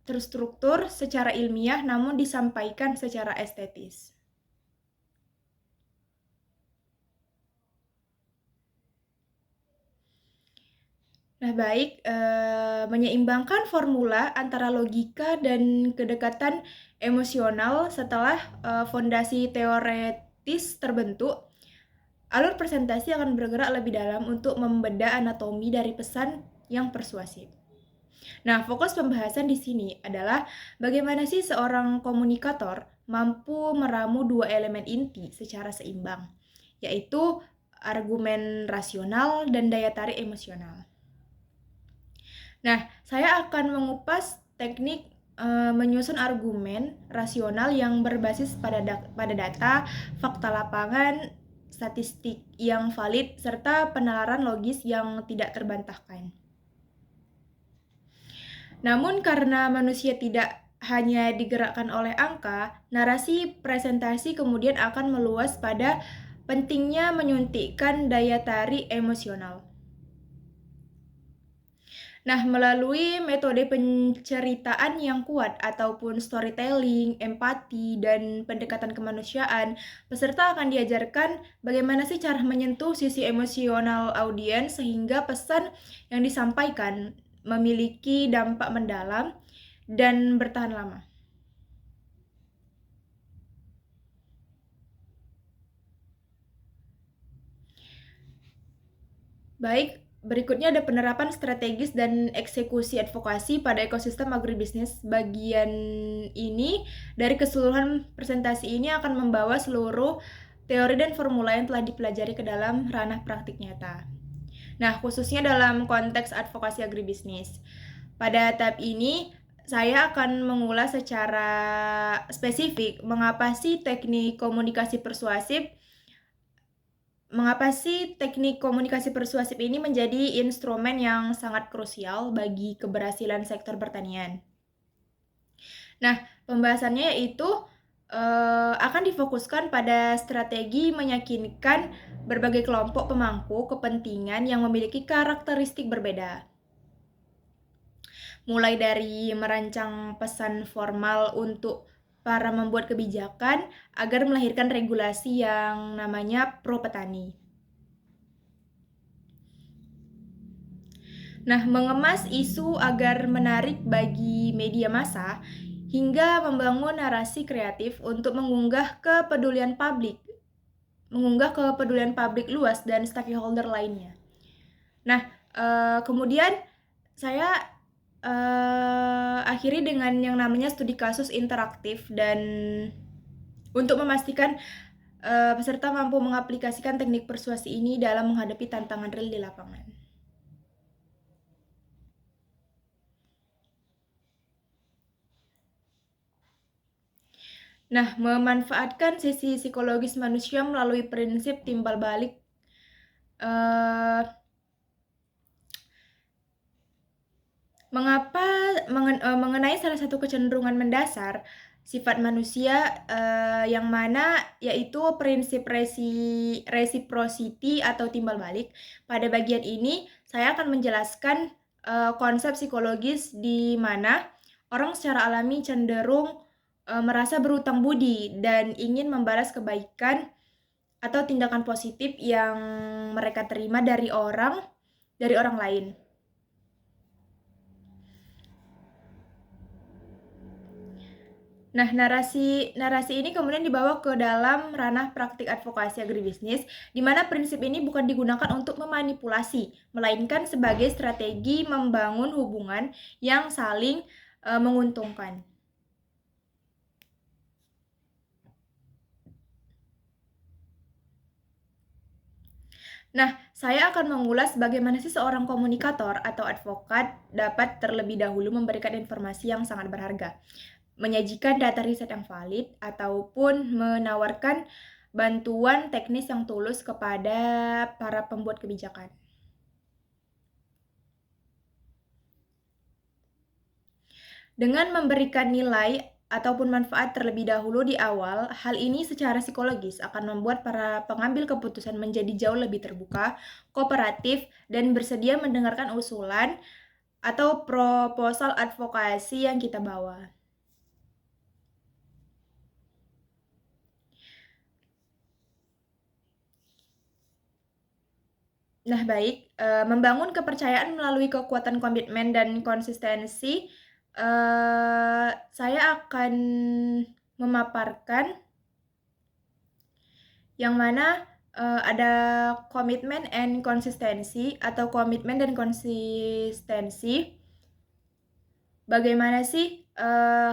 terstruktur secara ilmiah namun disampaikan secara estetis. Nah, baik, menyeimbangkan formula antara logika dan kedekatan emosional setelah fondasi teoretis terbentuk, alur presentasi akan bergerak lebih dalam untuk membedah anatomi dari pesan yang persuasif. Nah, fokus pembahasan di sini adalah bagaimana sih seorang komunikator mampu meramu dua elemen inti secara seimbang, yaitu argumen rasional dan daya tarik emosional. Nah, saya akan mengupas teknik menyusun argumen rasional yang berbasis pada data, fakta lapangan, statistik yang valid, serta penalaran logis yang tidak terbantahkan. Namun karena manusia tidak hanya digerakkan oleh angka, narasi presentasi kemudian akan meluas pada pentingnya menyuntikkan daya tarik emosional. Nah, melalui metode penceritaan yang kuat ataupun storytelling, empati, dan pendekatan kemanusiaan, peserta akan diajarkan bagaimana sih cara menyentuh sisi emosional audiens sehingga pesan yang disampaikan memiliki dampak mendalam dan bertahan lama. Baik, berikutnya ada penerapan strategis dan eksekusi advokasi pada ekosistem agribisnis. Bagian ini dari keseluruhan presentasi ini akan membawa seluruh teori dan formula yang telah dipelajari ke dalam ranah praktik nyata. Nah, khususnya dalam konteks advokasi agribisnis. Pada tahap ini, saya akan mengulas secara spesifik mengapa sih teknik komunikasi persuasif ini menjadi instrumen yang sangat krusial bagi keberhasilan sektor pertanian. Nah, pembahasannya yaitu akan difokuskan pada strategi meyakinkan berbagai kelompok pemangku kepentingan yang memiliki karakteristik berbeda. Mulai dari merancang pesan formal untuk para membuat kebijakan agar melahirkan regulasi yang namanya pro petani. Nah, mengemas isu agar menarik bagi media massa hingga membangun narasi kreatif untuk mengunggah kepedulian publik luas dan stakeholder lainnya. Nah, kemudian saya akhiri dengan yang namanya studi kasus interaktif dan untuk memastikan peserta mampu mengaplikasikan teknik persuasi ini dalam menghadapi tantangan real di lapangan. Nah, memanfaatkan sisi psikologis manusia melalui prinsip timbal balik mengenai salah satu kecenderungan mendasar sifat manusia yang mana yaitu prinsip reciprocity atau timbal balik. Pada bagian ini saya akan menjelaskan konsep psikologis di mana orang secara alami cenderung merasa berutang budi dan ingin membalas kebaikan atau tindakan positif yang mereka terima dari orang lain. Nah, narasi ini kemudian dibawa ke dalam ranah praktik advokasi agribisnis, di mana prinsip ini bukan digunakan untuk memanipulasi, melainkan sebagai strategi membangun hubungan yang saling menguntungkan. Nah, saya akan mengulas bagaimana sih seorang komunikator atau advokat dapat terlebih dahulu memberikan informasi yang sangat berharga, menyajikan data riset yang valid, ataupun menawarkan bantuan teknis yang tulus kepada para pembuat kebijakan. Dengan memberikan nilai ataupun manfaat terlebih dahulu di awal, hal ini secara psikologis akan membuat para pengambil keputusan menjadi jauh lebih terbuka, kooperatif, dan bersedia mendengarkan usulan atau proposal advokasi yang kita bawa. Nah, baik, membangun kepercayaan melalui kekuatan komitmen dan konsistensi, saya akan memaparkan yang mana, ada komitmen and konsistensi atau komitmen dan konsistensi. Bagaimana sih,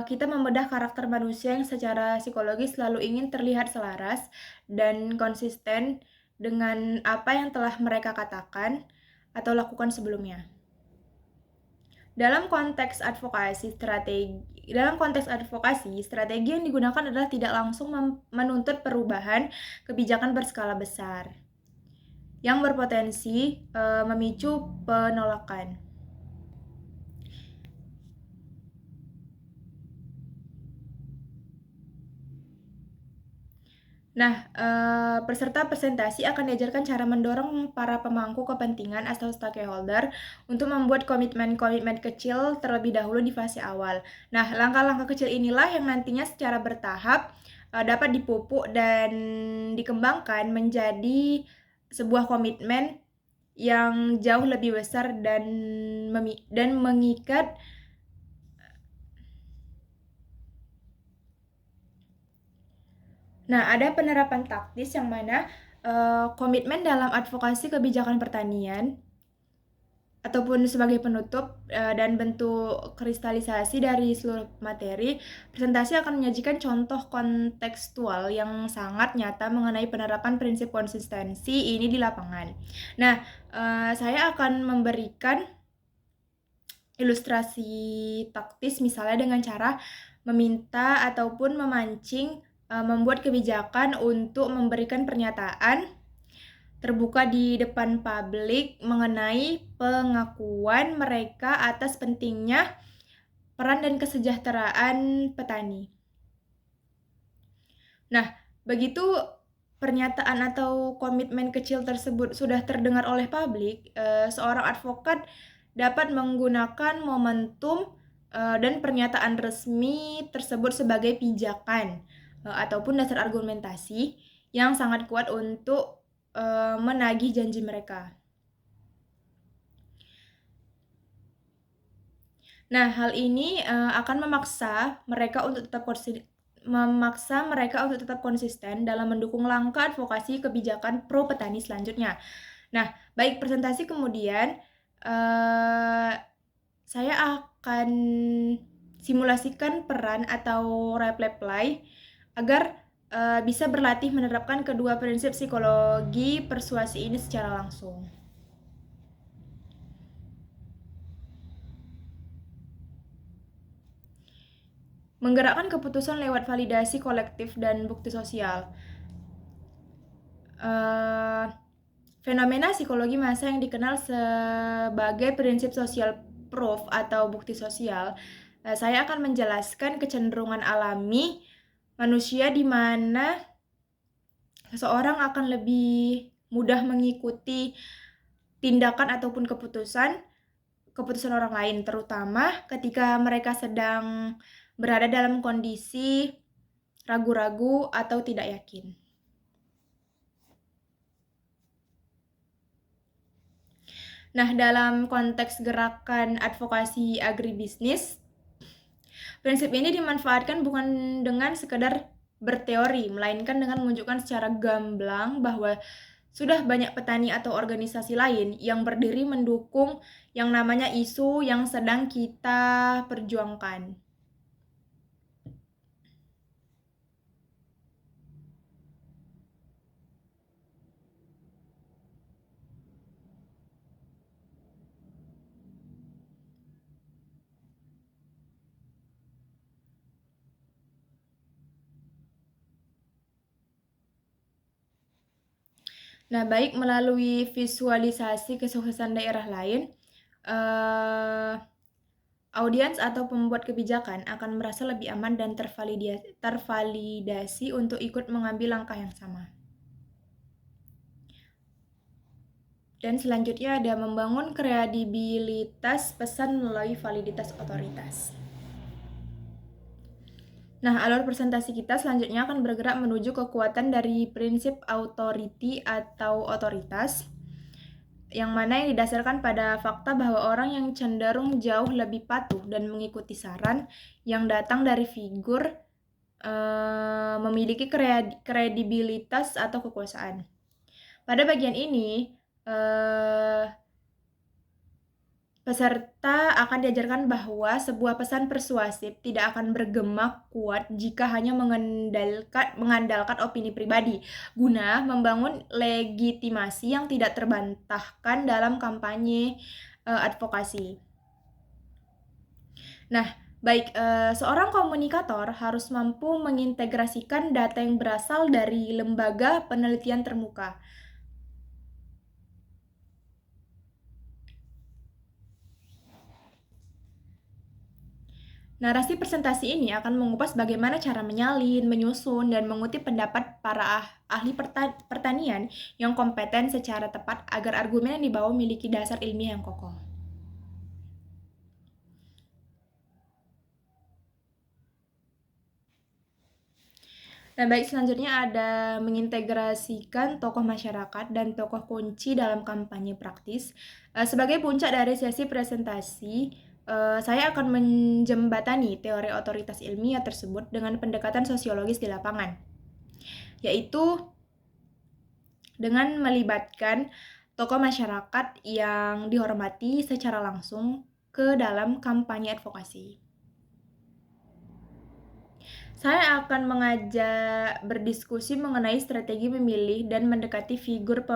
kita membedah karakter manusia yang secara psikologis selalu ingin terlihat selaras dan konsisten dengan apa yang telah mereka katakan atau lakukan sebelumnya. Dalam konteks advokasi, strategi yang digunakan adalah tidak langsung menuntut perubahan kebijakan berskala besar yang berpotensi memicu penolakan. Nah, peserta presentasi akan diajarkan cara mendorong para pemangku kepentingan atau stakeholder untuk membuat komitmen-komitmen kecil terlebih dahulu di fase awal. Nah, langkah-langkah kecil inilah yang nantinya secara bertahap dapat dipupuk dan dikembangkan menjadi sebuah komitmen yang jauh lebih besar dan mengikat. Nah, ada penerapan taktis yang mana komitmen dalam advokasi kebijakan pertanian ataupun sebagai penutup dan bentuk kristalisasi dari seluruh materi, presentasi akan menyajikan contoh kontekstual yang sangat nyata mengenai penerapan prinsip konsistensi ini di lapangan. Nah, saya akan memberikan ilustrasi taktis misalnya dengan cara meminta ataupun memancing membuat kebijakan untuk memberikan pernyataan terbuka di depan publik mengenai pengakuan mereka atas pentingnya peran dan kesejahteraan petani. Nah, begitu pernyataan atau komitmen kecil tersebut sudah terdengar oleh publik, seorang advokat dapat menggunakan momentum dan pernyataan resmi tersebut sebagai pijakan ataupun dasar argumentasi yang sangat kuat untuk menagih janji mereka. Nah, hal ini akan memaksa mereka untuk tetap konsisten dalam mendukung langkah advokasi kebijakan pro petani selanjutnya. Nah, baik presentasi kemudian saya akan simulasikan peran atau reply agar bisa berlatih menerapkan kedua prinsip psikologi persuasi ini secara langsung. Menggerakkan keputusan lewat validasi kolektif dan bukti sosial. Fenomena psikologi massa yang dikenal sebagai prinsip social proof atau bukti sosial, saya akan menjelaskan kecenderungan alami manusia di mana seseorang akan lebih mudah mengikuti tindakan ataupun keputusan orang lain, terutama ketika mereka sedang berada dalam kondisi ragu-ragu atau tidak yakin. Nah, dalam konteks gerakan advokasi agribisnis, prinsip ini dimanfaatkan bukan dengan sekedar berteori, melainkan dengan menunjukkan secara gamblang bahwa sudah banyak petani atau organisasi lain yang berdiri mendukung yang namanya isu yang sedang kita perjuangkan. Nah, baik melalui visualisasi kesuksesan daerah lain, audiens atau pembuat kebijakan akan merasa lebih aman dan tervalidasi untuk ikut mengambil langkah yang sama. Dan selanjutnya ada membangun kredibilitas pesan melalui validitas otoritas. Nah, alur presentasi kita selanjutnya akan bergerak menuju kekuatan dari prinsip authority atau otoritas yang mana yang didasarkan pada fakta bahwa orang yang cenderung jauh lebih patuh dan mengikuti saran yang datang dari figur memiliki kredibilitas atau kekuasaan. Pada bagian ini, peserta akan diajarkan bahwa sebuah pesan persuasif tidak akan bergema kuat jika hanya mengandalkan opini pribadi, guna membangun legitimasi yang tidak terbantahkan dalam kampanye advokasi. Nah, baik, seorang komunikator harus mampu mengintegrasikan data yang berasal dari lembaga penelitian terbuka. Narasi presentasi ini akan mengupas bagaimana cara menyalin, menyusun, dan mengutip pendapat para ahli pertanian yang kompeten secara tepat agar argumen yang dibawa memiliki dasar ilmiah yang kokoh. Nah, baik, selanjutnya ada mengintegrasikan tokoh masyarakat dan tokoh kunci dalam kampanye praktis. Sebagai puncak dari sesi presentasi, saya akan menjembatani teori otoritas ilmiah tersebut dengan pendekatan sosiologis di lapangan, yaitu dengan melibatkan tokoh masyarakat yang dihormati secara langsung ke dalam kampanye advokasi. Saya akan mengajak berdiskusi mengenai strategi memilih dan mendekati figur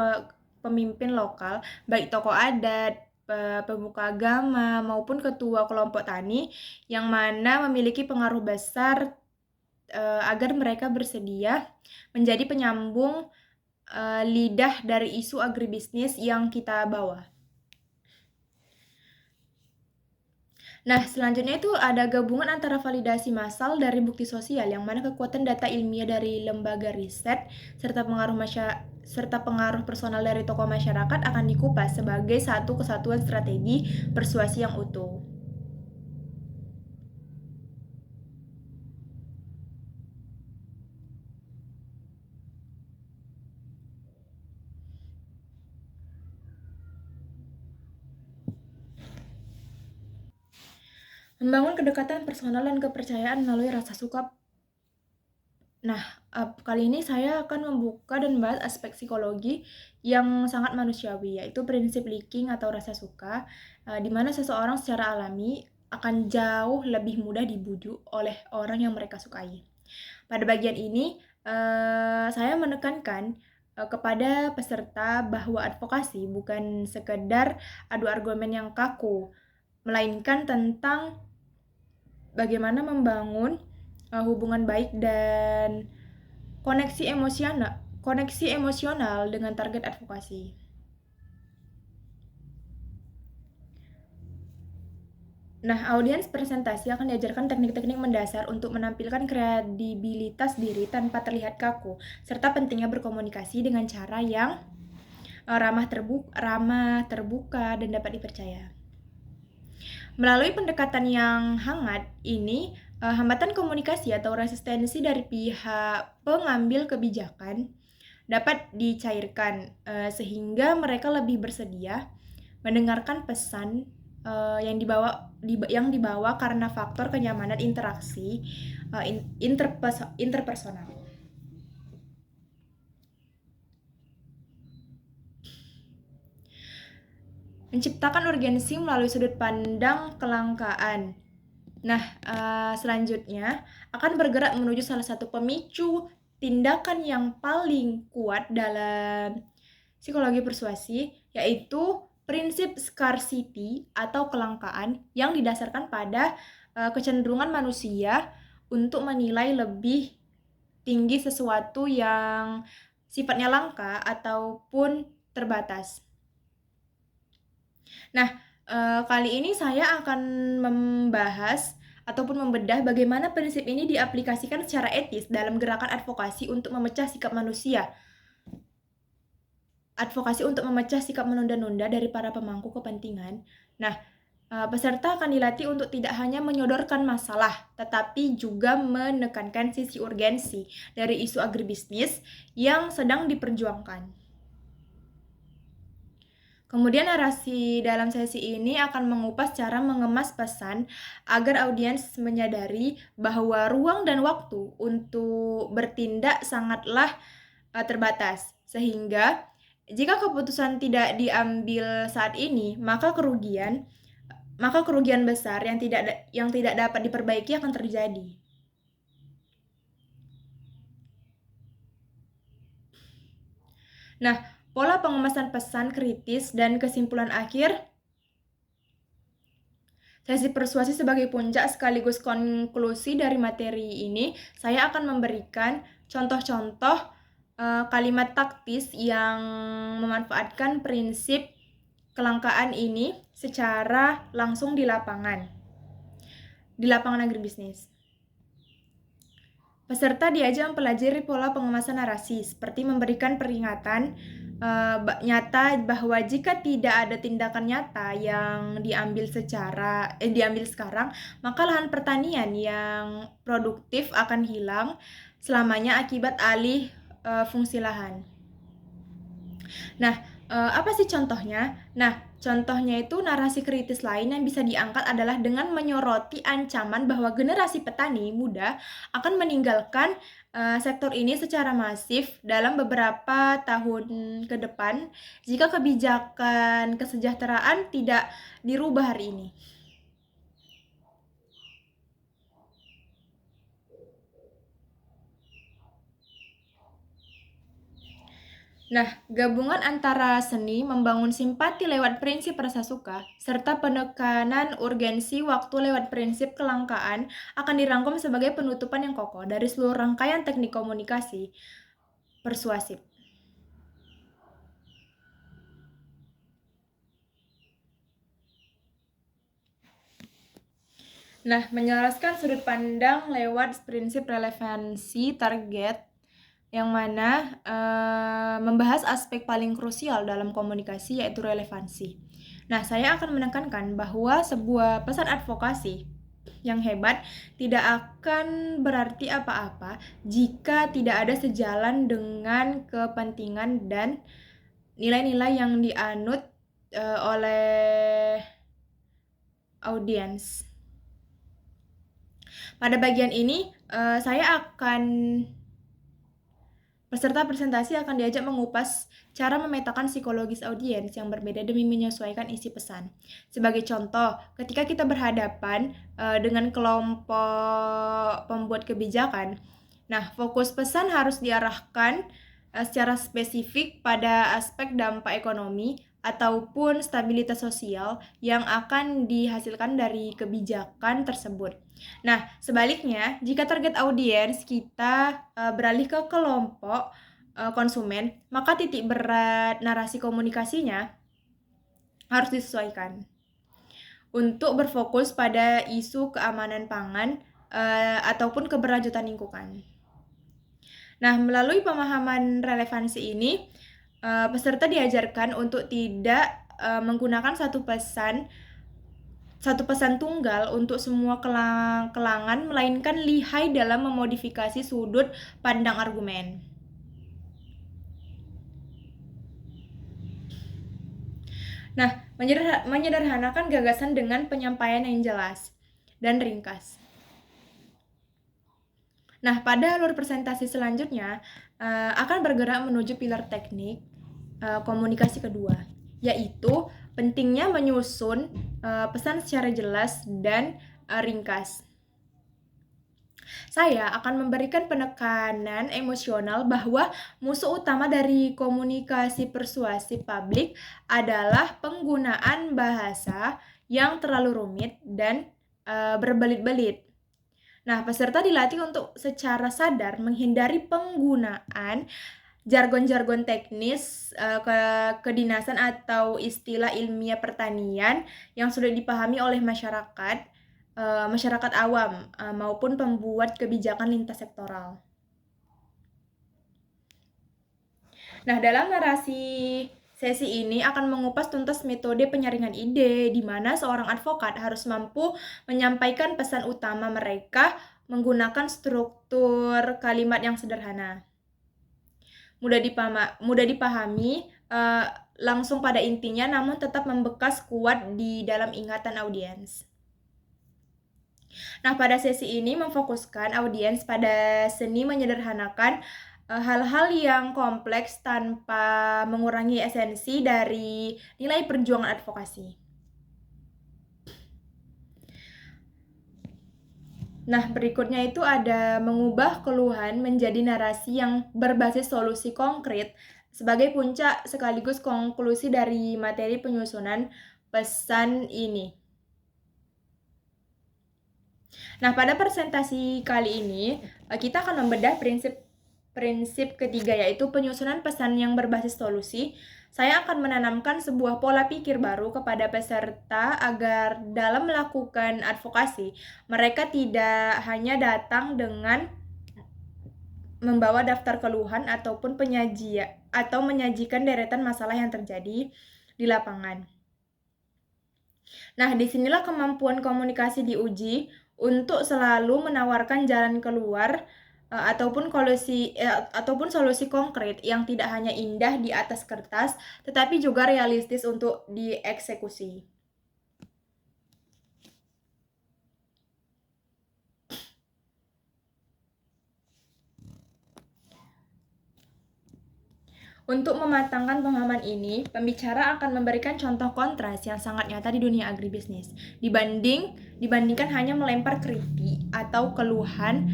pemimpin lokal, baik tokoh adat, pemuka agama, maupun ketua kelompok tani, yang mana memiliki pengaruh besar agar mereka bersedia menjadi penyambung lidah dari isu agribisnis yang kita bawa. Nah, selanjutnya itu ada gabungan antara validasi massal dari bukti sosial, yang mana kekuatan data ilmiah dari lembaga riset serta pengaruh personal dari tokoh masyarakat akan dikupas sebagai satu kesatuan strategi persuasi yang utuh. Membangun kedekatan personal dan kepercayaan melalui rasa suka. Nah, kali ini saya akan membuka dan membahas aspek psikologi yang sangat manusiawi, yaitu prinsip liking atau rasa suka, di mana seseorang secara alami akan jauh lebih mudah dibujuk oleh orang yang mereka sukai. Pada bagian ini, saya menekankan kepada peserta bahwa advokasi bukan sekedar adu argumen yang kaku, melainkan tentang bagaimana membangun hubungan baik dan koneksi emosional dengan target advokasi. Nah, audiens presentasi akan diajarkan teknik-teknik mendasar untuk menampilkan kredibilitas diri tanpa terlihat kaku, serta pentingnya berkomunikasi dengan cara yang ramah terbuka, dan dapat dipercaya. Melalui pendekatan yang hangat ini, hambatan komunikasi atau resistensi dari pihak pengambil kebijakan dapat dicairkan sehingga mereka lebih bersedia mendengarkan pesan yang dibawa karena faktor kenyamanan interaksi interpersonal. Menciptakan urgensi melalui sudut pandang kelangkaan. Nah, selanjutnya akan bergerak menuju salah satu pemicu tindakan yang paling kuat dalam psikologi persuasi, yaitu prinsip scarcity atau kelangkaan yang didasarkan pada kecenderungan manusia untuk menilai lebih tinggi sesuatu yang sifatnya langka ataupun terbatas. Nah, kali ini saya akan membahas ataupun membedah bagaimana prinsip ini diaplikasikan secara etis dalam gerakan advokasi untuk memecah sikap manusia. Advokasi untuk memecah sikap menunda-nunda dari para pemangku kepentingan. Nah, peserta akan dilatih untuk tidak hanya menyodorkan masalah, tetapi juga menekankan sisi urgensi dari isu agribisnis yang sedang diperjuangkan. Kemudian narasi dalam sesi ini akan mengupas cara mengemas pesan agar audiens menyadari bahwa ruang dan waktu untuk bertindak sangatlah terbatas. Sehingga jika keputusan tidak diambil saat ini, maka kerugian besar yang tidak dapat diperbaiki akan terjadi. Nah, pola pengemasan pesan kritis dan kesimpulan akhir, sesi persuasi sebagai puncak sekaligus konklusi dari materi ini, saya akan memberikan contoh-contoh kalimat taktis yang memanfaatkan prinsip kelangkaan ini secara langsung di lapangan agribisnis. Peserta diajak mempelajari pola pengemasan narasi, seperti memberikan peringatan nyata bahwa jika tidak ada tindakan nyata yang diambil sekarang, maka lahan pertanian yang produktif akan hilang selamanya akibat alih fungsi lahan. Nah, apa sih contohnya? Nah, contohnya itu narasi kritis lain yang bisa diangkat adalah dengan menyoroti ancaman bahwa generasi petani muda akan meninggalkan sektor ini secara masif dalam beberapa tahun ke depan jika kebijakan kesejahteraan tidak dirubah hari ini. Nah, gabungan antara seni membangun simpati lewat prinsip rasa suka, serta penekanan urgensi waktu lewat prinsip kelangkaan akan dirangkum sebagai penutupan yang kokoh dari seluruh rangkaian teknik komunikasi persuasif. Nah, menjelaskan sudut pandang lewat prinsip relevansi target yang mana membahas aspek paling krusial dalam komunikasi yaitu relevansi. Nah, saya akan menekankan bahwa sebuah pesan advokasi yang hebat tidak akan berarti apa-apa jika tidak ada sejalan dengan kepentingan dan nilai-nilai yang dianut oleh audiens. Pada bagian ini, peserta presentasi akan diajak mengupas cara memetakan psikologis audiens yang berbeda demi menyesuaikan isi pesan. Sebagai contoh, ketika kita berhadapan dengan kelompok pembuat kebijakan, nah fokus pesan harus diarahkan secara spesifik pada aspek dampak ekonomi ataupun stabilitas sosial yang akan dihasilkan dari kebijakan tersebut. Nah, sebaliknya, jika target audiens kita beralih ke kelompok konsumen, maka titik berat narasi komunikasinya harus disesuaikan untuk berfokus pada isu keamanan pangan ataupun keberlanjutan lingkungan. Nah, melalui pemahaman relevansi ini, peserta diajarkan untuk tidak menggunakan satu pesan tunggal untuk semua kelangan, melainkan lihai dalam memodifikasi sudut pandang argumen. Nah, menyederhanakan gagasan dengan penyampaian yang jelas dan ringkas. Nah, pada alur presentasi selanjutnya akan bergerak menuju pilar teknik komunikasi kedua, yaitu pentingnya menyusun pesan secara jelas dan ringkas. Saya akan memberikan penekanan emosional bahwa musuh utama dari komunikasi persuasi publik adalah penggunaan bahasa yang terlalu rumit dan berbelit-belit. Nah, peserta dilatih untuk secara sadar menghindari penggunaan jargon-jargon teknis kedinasan atau istilah ilmiah pertanian yang sudah dipahami oleh masyarakat awam maupun pembuat kebijakan lintas sektoral. Nah, dalam narasi sesi ini akan mengupas tuntas metode penyaringan ide, di mana seorang advokat harus mampu menyampaikan pesan utama mereka menggunakan struktur kalimat yang sederhana, mudah dipahami, langsung pada intinya, namun tetap membekas kuat di dalam ingatan audiens. Nah, pada sesi ini memfokuskan audiens pada seni menyederhanakan hal-hal yang kompleks tanpa mengurangi esensi dari nilai perjuangan advokasi. Nah, berikutnya itu ada mengubah keluhan menjadi narasi yang berbasis solusi konkret sebagai puncak sekaligus konklusi dari materi penyusunan pesan ini. Nah, pada presentasi kali ini, kita akan membedah prinsip ketiga, yaitu penyusunan pesan yang berbasis solusi. Saya akan menanamkan sebuah pola pikir baru kepada peserta agar dalam melakukan advokasi, mereka tidak hanya datang dengan membawa daftar keluhan ataupun menyajikan deretan masalah yang terjadi di lapangan. Nah, disinilah kemampuan komunikasi diuji untuk selalu menawarkan jalan keluar ataupun solusi konkret yang tidak hanya indah di atas kertas, tetapi juga realistis untuk dieksekusi. Untuk mematangkan pemahaman ini, pembicara akan memberikan contoh kontras yang sangat nyata di dunia agribisnis. Dibandingkan hanya melempar kritik atau keluhan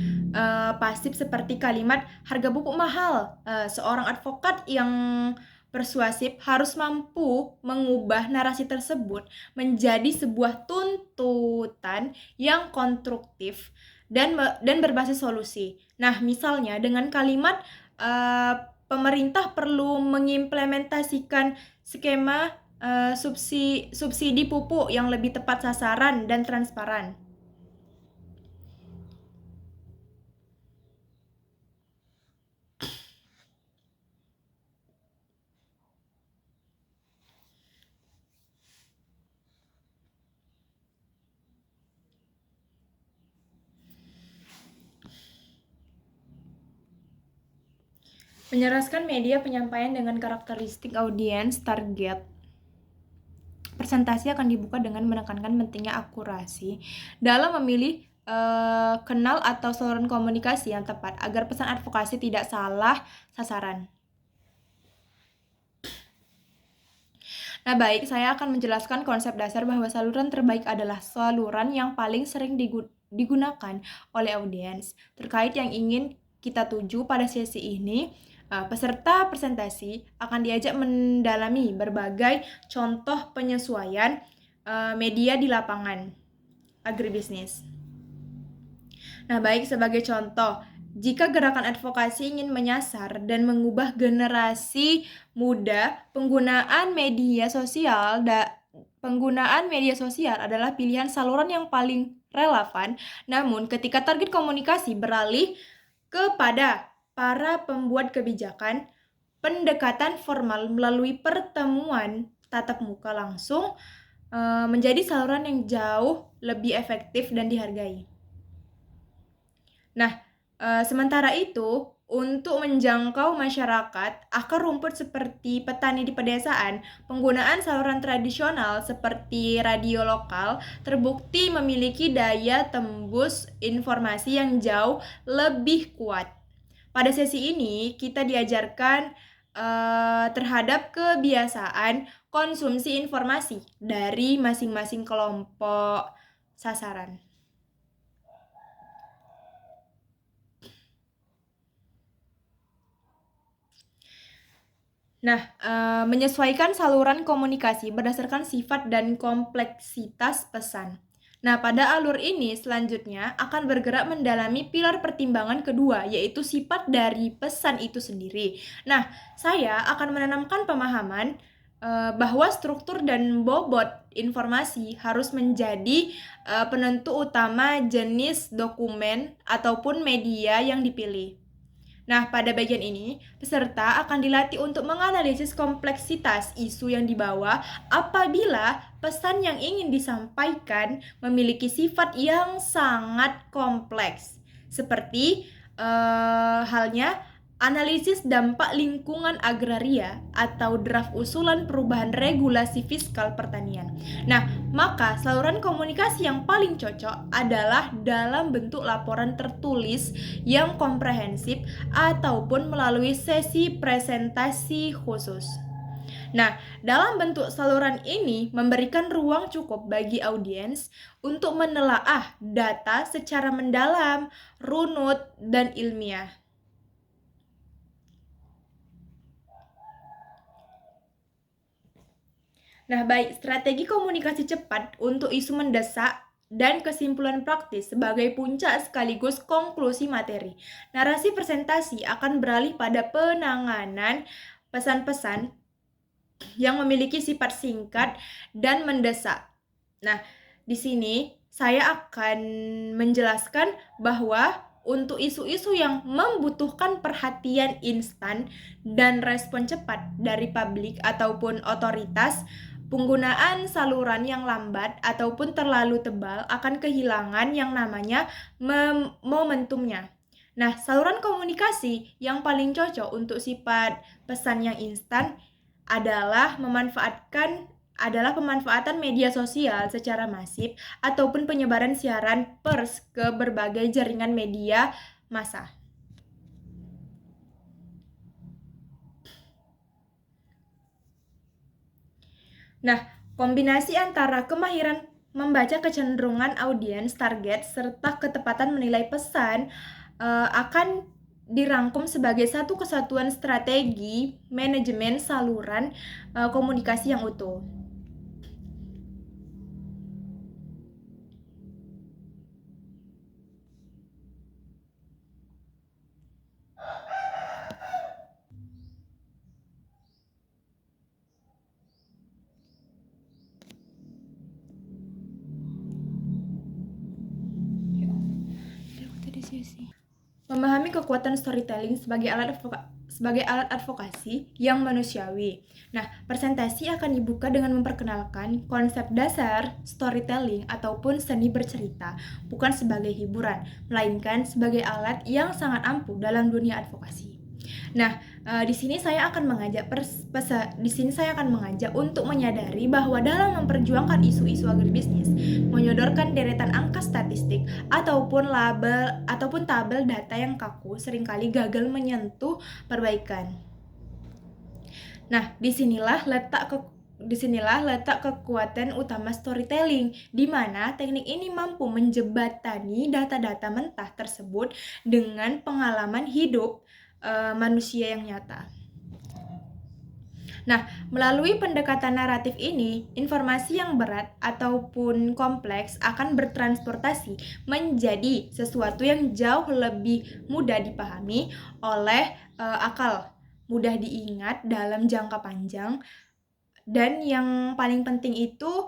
pasif seperti kalimat harga pupuk mahal. Seorang advokat yang persuasif harus mampu mengubah narasi tersebut menjadi sebuah tuntutan yang konstruktif dan berbasis solusi. Nah, misalnya dengan kalimat pemerintah perlu mengimplementasikan skema subsidi pupuk yang lebih tepat sasaran dan transparan. Menyelaraskan media penyampaian dengan karakteristik audiens target. Presentasi akan dibuka dengan menekankan pentingnya akurasi dalam memilih kanal atau saluran komunikasi yang tepat agar pesan advokasi tidak salah sasaran. Nah, baik, saya akan menjelaskan konsep dasar bahwa saluran terbaik adalah saluran yang paling sering digunakan oleh audiens. Terkait yang ingin kita tuju pada sesi ini, peserta presentasi akan diajak mendalami berbagai contoh penyesuaian media di lapangan agribisnis. Nah, baik, sebagai contoh, jika gerakan advokasi ingin menyasar dan mengubah generasi muda, penggunaan media sosial adalah pilihan saluran yang paling relevan. Namun, ketika target komunikasi beralih kepada para pembuat kebijakan, pendekatan formal melalui pertemuan tatap muka langsung menjadi saluran yang jauh lebih efektif dan dihargai. Nah, sementara itu, untuk menjangkau masyarakat akar rumput seperti petani di pedesaan, penggunaan saluran tradisional seperti radio lokal terbukti memiliki daya tembus informasi yang jauh lebih kuat. Pada sesi ini, kita diajarkan terhadap kebiasaan konsumsi informasi dari masing-masing kelompok sasaran. Nah, menyesuaikan saluran komunikasi berdasarkan sifat dan kompleksitas pesan. Nah, pada alur ini selanjutnya akan bergerak mendalami pilar pertimbangan kedua, yaitu sifat dari pesan itu sendiri. Nah, saya akan menanamkan pemahaman bahwa struktur dan bobot informasi harus menjadi penentu utama jenis dokumen ataupun media yang dipilih. Nah, pada bagian ini, peserta akan dilatih untuk menganalisis kompleksitas isu yang dibawa apabila pesan yang ingin disampaikan memiliki sifat yang sangat kompleks. Seperti halnya analisis dampak lingkungan agraria atau draft usulan perubahan regulasi fiskal pertanian. Nah, maka saluran komunikasi yang paling cocok adalah dalam bentuk laporan tertulis yang komprehensif ataupun melalui sesi presentasi khusus. Nah, dalam bentuk saluran ini memberikan ruang cukup bagi audiens untuk menelaah data secara mendalam, runut, dan ilmiah. Nah, baik, strategi komunikasi cepat untuk isu mendesak dan kesimpulan praktis sebagai puncak sekaligus konklusi materi. Narasi presentasi akan beralih pada penanganan pesan-pesan yang memiliki sifat singkat dan mendesak. Nah, di sini saya akan menjelaskan bahwa untuk isu-isu yang membutuhkan perhatian instan dan respon cepat dari publik ataupun otoritas, penggunaan saluran yang lambat ataupun terlalu tebal akan kehilangan yang namanya momentumnya. Nah, saluran komunikasi yang paling cocok untuk sifat pesan yang instan adalah pemanfaatan media sosial secara masif ataupun penyebaran siaran pers ke berbagai jaringan media massa. Nah, kombinasi antara kemahiran membaca kecenderungan audiens target serta ketepatan menilai pesan akan dirangkum sebagai satu kesatuan strategi manajemen saluran komunikasi yang utuh. Memahami kekuatan storytelling sebagai alat advokasi yang manusiawi. Nah, presentasi akan dibuka dengan memperkenalkan konsep dasar storytelling ataupun seni bercerita, bukan sebagai hiburan, melainkan sebagai alat yang sangat ampuh dalam dunia advokasi. Nah, di sini saya akan mengajak untuk menyadari bahwa dalam memperjuangkan isu-isu agribisnis, menyodorkan deretan angka statistik ataupun tabel data yang kaku seringkali gagal menyentuh perbaikan. Nah, disinilah letak kekuatan utama storytelling, di mana teknik ini mampu menjebatani data-data mentah tersebut dengan pengalaman hidup manusia yang nyata. Nah, melalui pendekatan naratif ini, informasi yang berat ataupun kompleks akan bertransportasi menjadi sesuatu yang jauh lebih mudah dipahami oleh akal, mudah diingat dalam jangka panjang, dan yang paling penting itu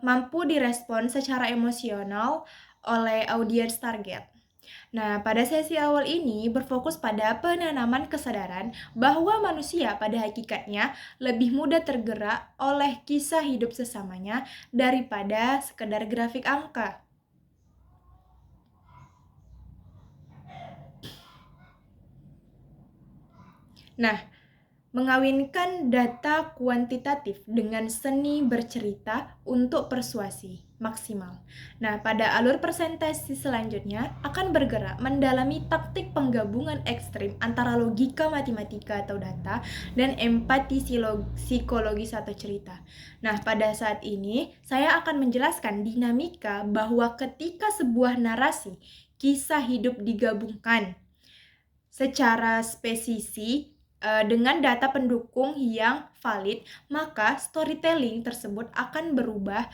mampu direspon secara emosional oleh audiens target. Nah, pada sesi awal ini berfokus pada penanaman kesadaran bahwa manusia pada hakikatnya lebih mudah tergerak oleh kisah hidup sesamanya daripada sekedar grafik angka. Nah, mengawinkan data kuantitatif dengan seni bercerita untuk persuasi maksimal. Nah, pada alur presentasi selanjutnya akan bergerak mendalami taktik penggabungan ekstrim antara logika matematika atau data dan empati psikologis atau cerita. Nah, pada saat ini saya akan menjelaskan dinamika bahwa ketika sebuah narasi kisah hidup digabungkan secara spesifik dengan data pendukung yang valid, maka storytelling tersebut akan berubah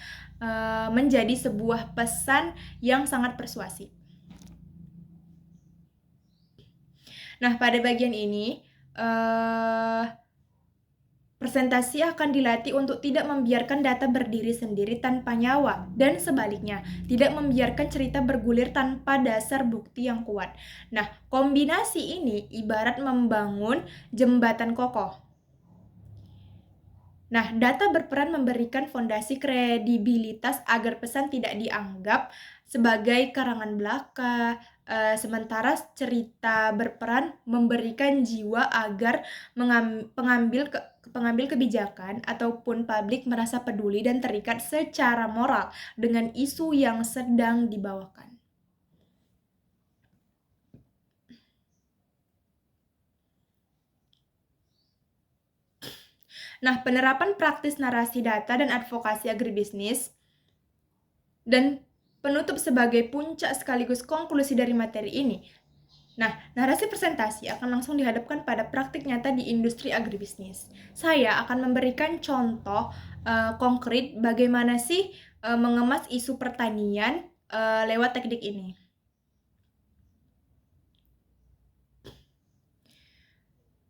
menjadi sebuah pesan yang sangat persuasif. Nah, pada bagian ini presentasi akan dilatih untuk tidak membiarkan data berdiri sendiri tanpa nyawa, dan sebaliknya, tidak membiarkan cerita bergulir tanpa dasar bukti yang kuat. Nah, kombinasi ini ibarat membangun jembatan kokoh. Nah, data berperan memberikan fondasi kredibilitas agar pesan tidak dianggap sebagai karangan belaka, sementara cerita berperan memberikan jiwa agar pengambil kebijakan ataupun publik merasa peduli dan terikat secara moral dengan isu yang sedang dibawakan. Nah, penerapan praktis narasi data dan advokasi agribisnis dan penutup sebagai puncak sekaligus konklusi dari materi ini. Nah, narasi presentasi akan langsung dihadapkan pada praktik nyata di industri agribisnis. Saya akan memberikan contoh konkret bagaimana sih mengemas isu pertanian lewat teknik ini.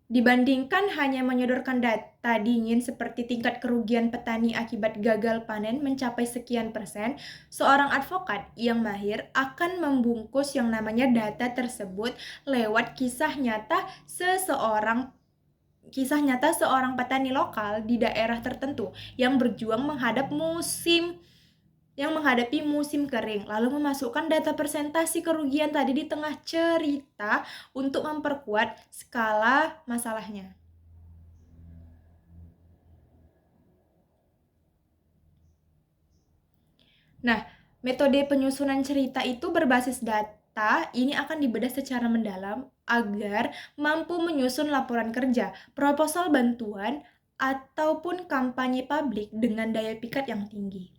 Dibandingkan hanya menyodorkan data dingin seperti tingkat kerugian petani akibat gagal panen mencapai sekian persen, seorang advokat yang mahir akan membungkus yang namanya data tersebut lewat kisah nyata seorang petani lokal di daerah tertentu yang berjuang menghadapi musim kering, lalu memasukkan data presentasi kerugian tadi di tengah cerita untuk memperkuat skala masalahnya. Nah, metode penyusunan cerita itu berbasis data, ini akan dibedah secara mendalam agar mampu menyusun laporan kerja, proposal bantuan, ataupun kampanye publik dengan daya pikat yang tinggi.